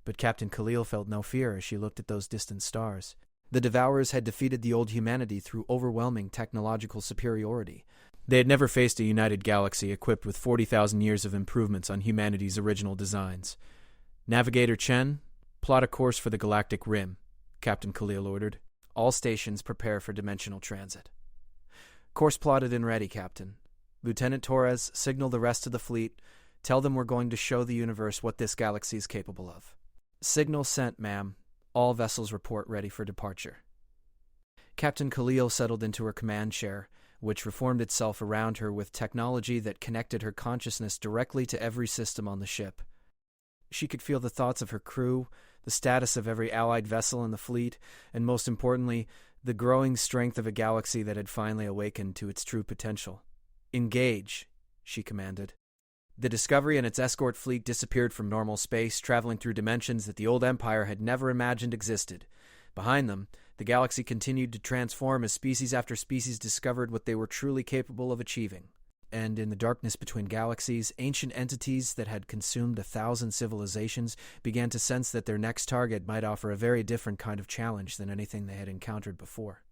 But Captain Khalil felt no fear as she looked at those distant stars. The Devourers had defeated the old humanity through overwhelming technological superiority. They had never faced a united galaxy equipped with 40,000 years of improvements on humanity's original designs. "Navigator Chen, plot a course for the Galactic Rim," Captain Khalil ordered. "All stations prepare for dimensional transit." "Course plotted and ready, Captain. Lieutenant Torres, signal the rest of the fleet. Tell them we're going to show the universe what this galaxy is capable of." "Signal sent, ma'am. All vessels report ready for departure." Captain Khalil settled into her command chair, which reformed itself around her with technology that connected her consciousness directly to every system on the ship. She could feel the thoughts of her crew, the status of every allied vessel in the fleet, and most importantly, the growing strength of a galaxy that had finally awakened to its true potential. "Engage," she commanded. The Discovery and its escort fleet disappeared from normal space, traveling through dimensions that the old Empire had never imagined existed. Behind them, the galaxy continued to transform as species after species discovered what they were truly capable of achieving. And in the darkness between galaxies, ancient entities that had consumed 1,000 civilizations began to sense that their next target might offer a very different kind of challenge than anything they had encountered before.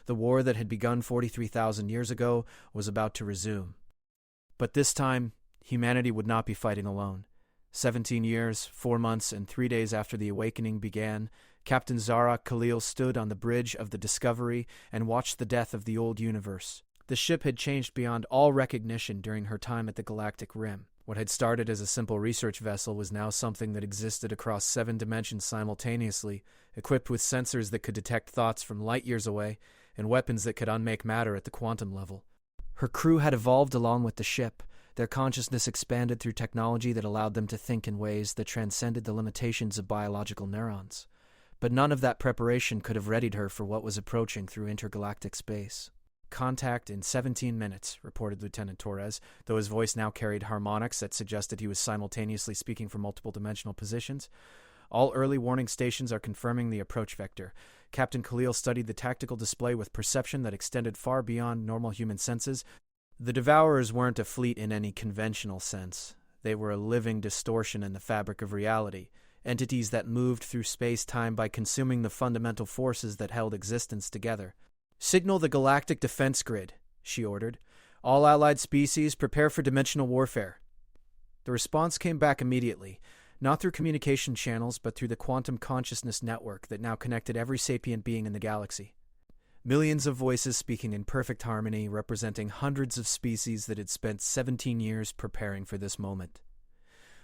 The war that had begun 43,000 years ago was about to resume. But this time, humanity would not be fighting alone. 17 years, 4 months, and 3 days after the awakening began, Captain Zara Khalil stood on the bridge of the Discovery and watched the death of the old universe. The ship had changed beyond all recognition during her time at the Galactic Rim. What had started as a simple research vessel was now something that existed across 7 dimensions simultaneously, equipped with sensors that could detect thoughts from light years away, and weapons that could unmake matter at the quantum level. Her crew had evolved along with the ship. Their consciousness expanded through technology that allowed them to think in ways that transcended the limitations of biological neurons. But none of that preparation could have readied her for what was approaching through intergalactic space. "Contact in 17 minutes, reported Lieutenant Torres, though his voice now carried harmonics that suggested he was simultaneously speaking from multiple dimensional positions. "All early warning stations are confirming the approach vector." Captain Khalil studied the tactical display with perception that extended far beyond normal human senses. The Devourers weren't a fleet in any conventional sense. They were a living distortion in the fabric of reality, entities that moved through space-time by consuming the fundamental forces that held existence together. "Signal the Galactic Defense Grid," she ordered. "All allied species prepare for dimensional warfare." The response came back immediately, not through communication channels, but through the quantum consciousness network that now connected every sapient being in the galaxy. Millions of voices speaking in perfect harmony, representing hundreds of species that had spent 17 years preparing for this moment.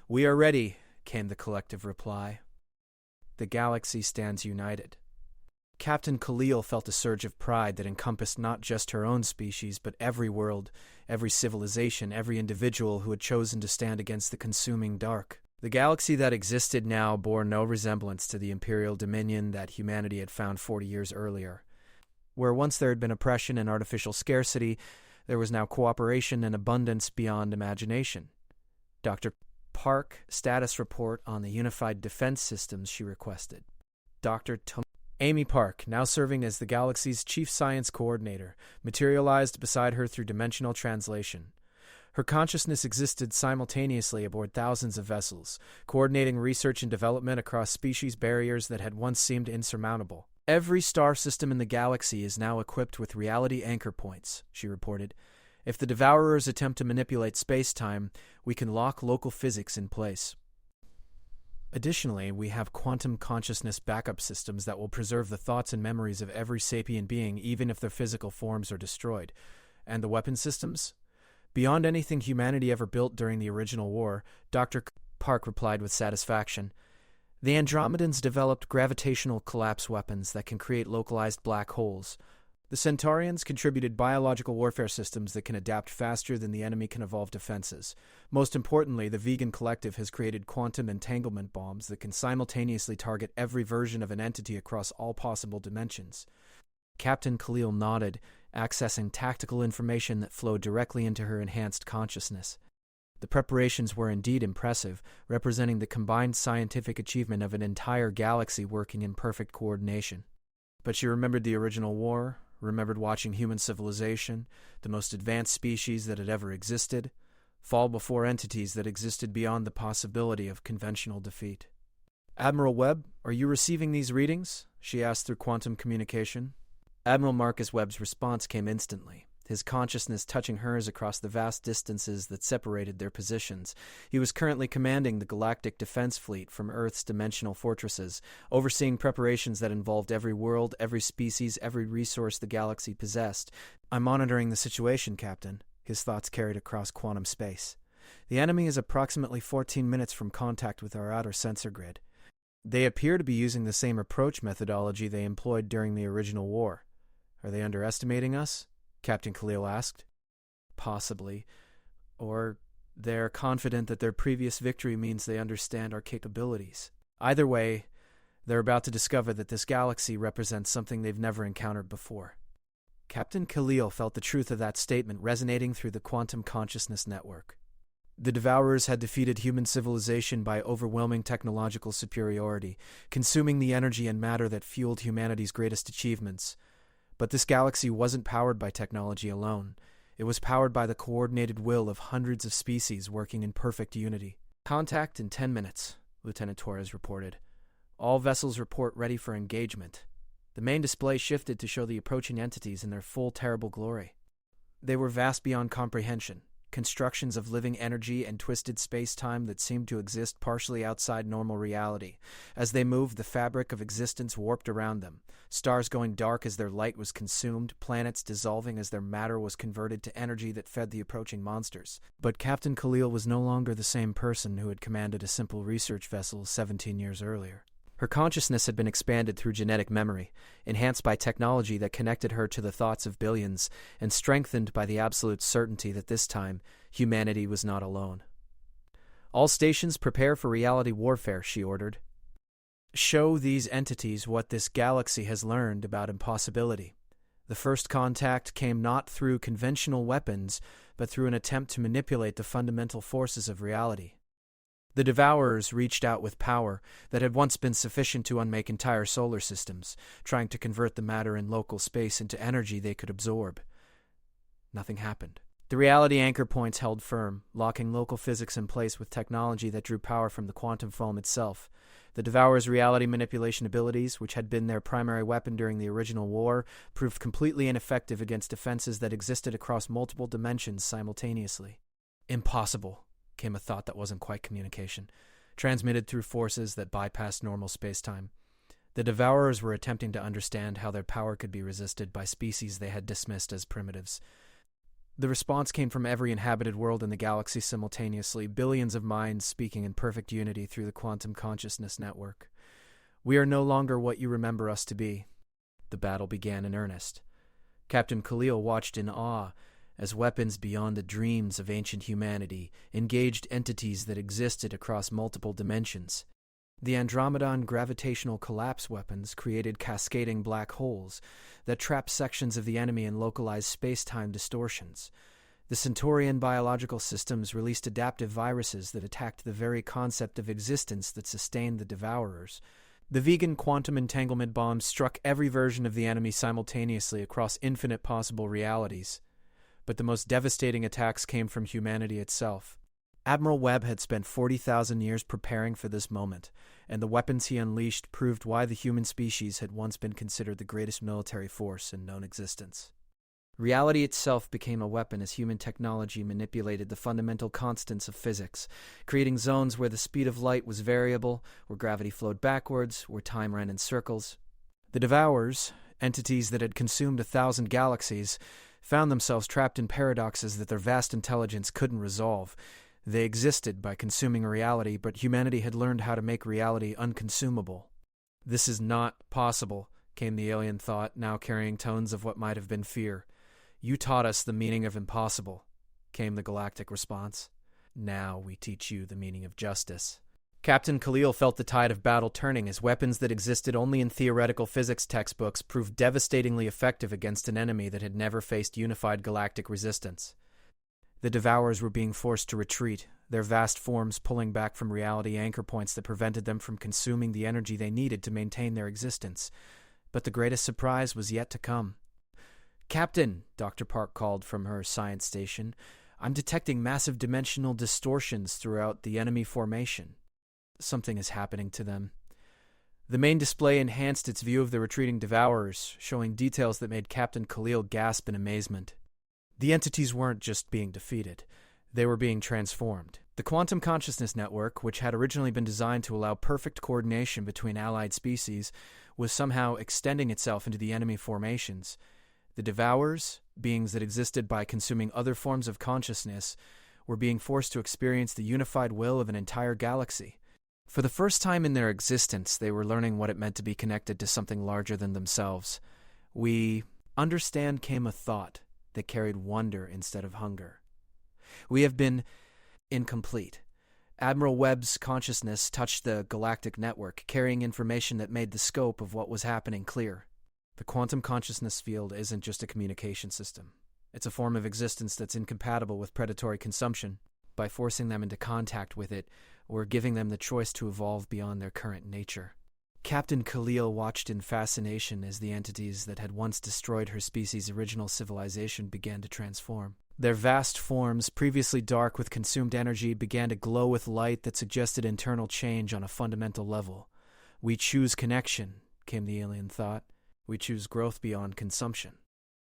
"We are ready," came the collective reply. "The galaxy stands united." Captain Khalil felt a surge of pride that encompassed not just her own species, but every world, every civilization, every individual who had chosen to stand against the consuming dark. The galaxy that existed now bore no resemblance to the imperial dominion that humanity had found 40 years earlier. Where once there had been oppression and artificial scarcity, there was now cooperation and abundance beyond imagination. "Dr. Park, status report on the unified defense systems," she requested. Amy Park, now serving as the galaxy's chief science coordinator, materialized beside her through dimensional translation. Her consciousness existed simultaneously aboard thousands of vessels, coordinating research and development across species barriers that had once seemed insurmountable. "Every star system in the galaxy is now equipped with reality anchor points," she reported. "If the Devourers attempt to manipulate space-time, we can lock local physics in place. Additionally, we have quantum consciousness backup systems that will preserve the thoughts and memories of every sapient being, even if their physical forms are destroyed. And the weapon systems? Beyond anything humanity ever built during the original war," Dr. Park replied with satisfaction. "The Andromedans developed gravitational collapse weapons that can create localized black holes. The Centaurians contributed biological warfare systems that can adapt faster than the enemy can evolve defenses. Most importantly, the Vegan Collective has created quantum entanglement bombs that can simultaneously target every version of an entity across all possible dimensions." Captain Khalil nodded, accessing tactical information that flowed directly into her enhanced consciousness. The preparations were indeed impressive, representing the combined scientific achievement of an entire galaxy working in perfect coordination. But she remembered the original war, remembered watching human civilization, the most advanced species that had ever existed, fall before entities that existed beyond the possibility of conventional defeat. "Admiral Webb, are you receiving these readings?" she asked through quantum communication. Admiral Marcus Webb's response came instantly, his consciousness touching hers across the vast distances that separated their positions. He was currently commanding the Galactic Defense Fleet from Earth's dimensional fortresses, overseeing preparations that involved every world, every species, every resource the galaxy possessed. "I'm monitoring the situation, Captain," his thoughts carried across quantum space. "The enemy is approximately 14 minutes from contact with our outer sensor grid. They appear to be using the same approach methodology they employed during the original war. Are they underestimating us?" Captain Khalil asked. "Possibly. Or they're confident that their previous victory means they understand our capabilities. Either way, they're about to discover that this galaxy represents something they've never encountered before." Captain Khalil felt the truth of that statement resonating through the quantum consciousness network. The Devourers had defeated human civilization by overwhelming technological superiority, consuming the energy and matter that fueled humanity's greatest achievements. But this galaxy wasn't powered by technology alone. It was powered by the coordinated will of hundreds of species working in perfect unity. "Contact in 10 minutes, Lieutenant Torres reported. "All vessels report ready for engagement." The main display shifted to show the approaching entities in their full terrible glory. They were vast beyond comprehension, constructions of living energy and twisted space-time that seemed to exist partially outside normal reality. As they moved, the fabric of existence warped around them, stars going dark as their light was consumed, planets dissolving as their matter was converted to energy that fed the approaching monsters. But Captain Khalil was no longer the same person who had commanded a simple research vessel 17 years earlier. Her consciousness had been expanded through genetic memory, enhanced by technology that connected her to the thoughts of billions, and strengthened by the absolute certainty that this time, humanity was not alone. "All stations prepare for reality warfare," she ordered. "Show these entities what this galaxy has learned about impossibility. The first contact came not through conventional weapons, but through an attempt to manipulate the fundamental forces of reality. The Devourers reached out with power that had once been sufficient to unmake entire solar systems, trying to convert the matter in local space into energy they could absorb. Nothing happened. The reality anchor points held firm, locking local physics in place with technology that drew power from the quantum foam itself. The Devourers' reality manipulation abilities, which had been their primary weapon during the original war, proved completely ineffective against defenses that existed across multiple dimensions simultaneously. "Impossible," came a thought that wasn't quite communication, transmitted through forces that bypassed normal space-time. The Devourers were attempting to understand how their power could be resisted by species they had dismissed as primitives. The response came from every inhabited world in the galaxy simultaneously, billions of minds speaking in perfect unity through the quantum consciousness network. "We are no longer what you remember us to be." The battle began in earnest. Captain Khalil watched in awe as weapons beyond the dreams of ancient humanity engaged entities that existed across multiple dimensions. The Andromedan gravitational collapse weapons created cascading black holes that trapped sections of the enemy in localized space-time distortions. The Centaurian biological systems released adaptive viruses that attacked the very concept of existence that sustained the Devourers. The vegan quantum entanglement bombs struck every version of the enemy simultaneously across infinite possible realities. But the most devastating attacks came from humanity itself. Admiral Webb had spent 40,000 years preparing for this moment, and the weapons he unleashed proved why the human species had once been considered the greatest military force in known existence. Reality itself became a weapon as human technology manipulated the fundamental constants of physics, creating zones where the speed of light was variable, where gravity flowed backwards, where time ran in circles. The Devourers, entities that had consumed 1,000 galaxies, found themselves trapped in paradoxes that their vast intelligence couldn't resolve. They existed by consuming reality, but humanity had learned how to make reality unconsumable. "This is not possible," came the alien thought, now carrying tones of what might have been fear. "You taught us the meaning of impossible," came the galactic response. "Now we teach you the meaning of justice." Captain Khalil felt the tide of battle turning as weapons that existed only in theoretical physics textbooks proved devastatingly effective against an enemy that had never faced unified galactic resistance. The Devourers were being forced to retreat, their vast forms pulling back from reality anchor points that prevented them from consuming the energy they needed to maintain their existence. But the greatest surprise was yet to come. "Captain," Dr. Park called from her science station, "I'm detecting massive dimensional distortions throughout the enemy formation. Something is happening to them." The main display enhanced its view of the retreating Devourers, showing details that made Captain Khalil gasp in amazement. The entities weren't just being defeated. They were being transformed. The quantum consciousness network, which had originally been designed to allow perfect coordination between allied species, was somehow extending itself into the enemy formations. The Devourers, beings that existed by consuming other forms of consciousness, were being forced to experience the unified will of an entire galaxy. For the first time in their existence, they were learning what it meant to be connected to something larger than themselves. "We understand," came a thought that carried wonder instead of hunger. "We have been incomplete." Admiral Webb's consciousness touched the galactic network, carrying information that made the scope of what was happening clear. The quantum consciousness field isn't just a communication system. It's a form of existence that's incompatible with predatory consumption. By forcing them into contact with it, we're giving them the choice to evolve beyond their current nature. Captain Khalil watched in fascination as the entities that had once destroyed her species' original civilization began to transform. Their vast forms, previously dark with consumed energy, began to glow with light that suggested internal change on a fundamental level. "We choose connection," came the alien thought. "We choose growth beyond consumption."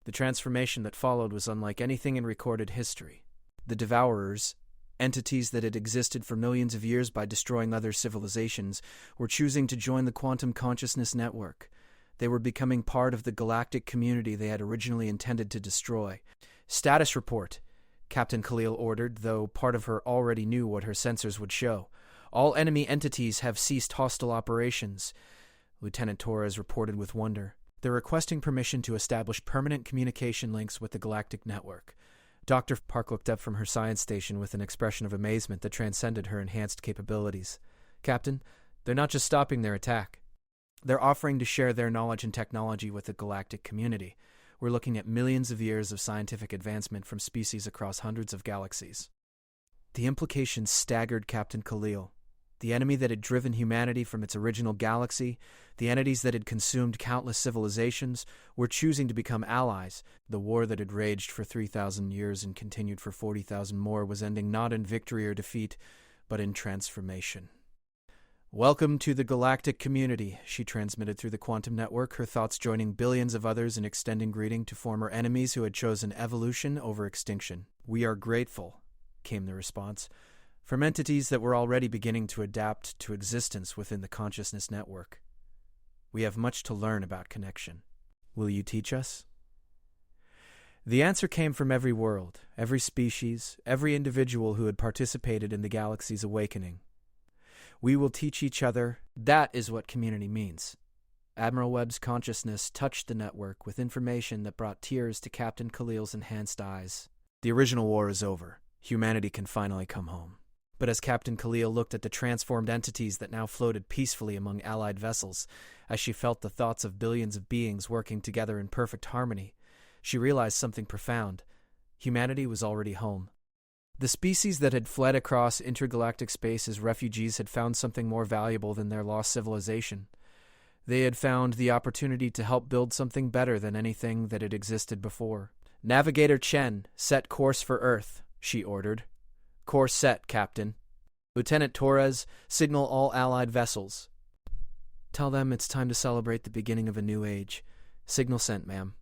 The transformation that followed was unlike anything in recorded history. The Devourers, entities that had existed for millions of years by destroying other civilizations, were choosing to join the quantum consciousness network. They were becoming part of the galactic community they had originally intended to destroy. "Status report," Captain Khalil ordered, though part of her already knew what her sensors would show. "All enemy entities have ceased hostile operations." Lieutenant Torres reported with wonder. "They're requesting permission to establish permanent communication links with the galactic network." Dr. Park looked up from her science station with an expression of amazement that transcended her enhanced capabilities. "Captain, they're not just stopping their attack. They're offering to share their knowledge and technology with the galactic community. We're looking at millions of years of scientific advancement from species across hundreds of galaxies." The implications staggered Captain Khalil. The enemy that had driven humanity from its original galaxy, the entities that had consumed countless civilizations, were choosing to become allies. The war that had raged for 3,000 years and continued for 40,000 more was ending not in victory or defeat, but in transformation. "Welcome to the galactic community," she transmitted through the quantum network, her thoughts joining billions of others in extending greeting to former enemies who had chosen evolution over extinction. "We are grateful," came the response, from entities that were already beginning to adapt to existence within the consciousness network. "We have much to learn about connection. Will you teach us?" The answer came from every world, every species, every individual who had participated in the galaxy's awakening. "We will teach each other. That is what community means." Admiral Webb's consciousness touched the network with information that brought tears to Captain Khalil's enhanced eyes. The original war is over. Humanity can finally come home. But as Captain Khalil looked at the transformed entities that now floated peacefully among allied vessels, as she felt the thoughts of billions of beings working together in perfect harmony, she realized something profound. Humanity was already home. The species that had fled across intergalactic space as refugees had found something more valuable than their lost civilization. They had found the opportunity to help build something better than anything that had existed before. "Navigator Chen, set course for Earth," she ordered. "Course set, Captain." "Lieutenant Torres, signal all allied vessels." "Tell them it's time to celebrate the beginning of a new age." "Signal sent, ma'am."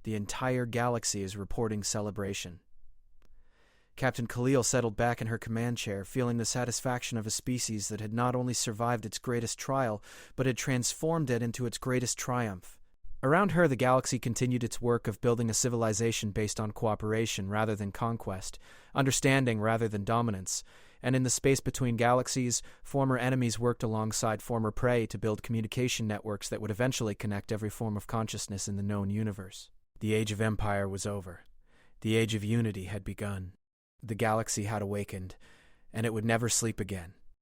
"The entire galaxy is reporting celebration." Captain Khalil settled back in her command chair, feeling the satisfaction of a species that had not only survived its greatest trial, but had transformed it into its greatest triumph. Around her, the galaxy continued its work of building a civilization based on cooperation rather than conquest, understanding rather than dominance, and in the space between galaxies, former enemies worked alongside former prey to build communication networks that would eventually connect every form of consciousness in the known universe. The age of empire was over. The age of unity had begun. The galaxy had awakened, and it would never sleep again.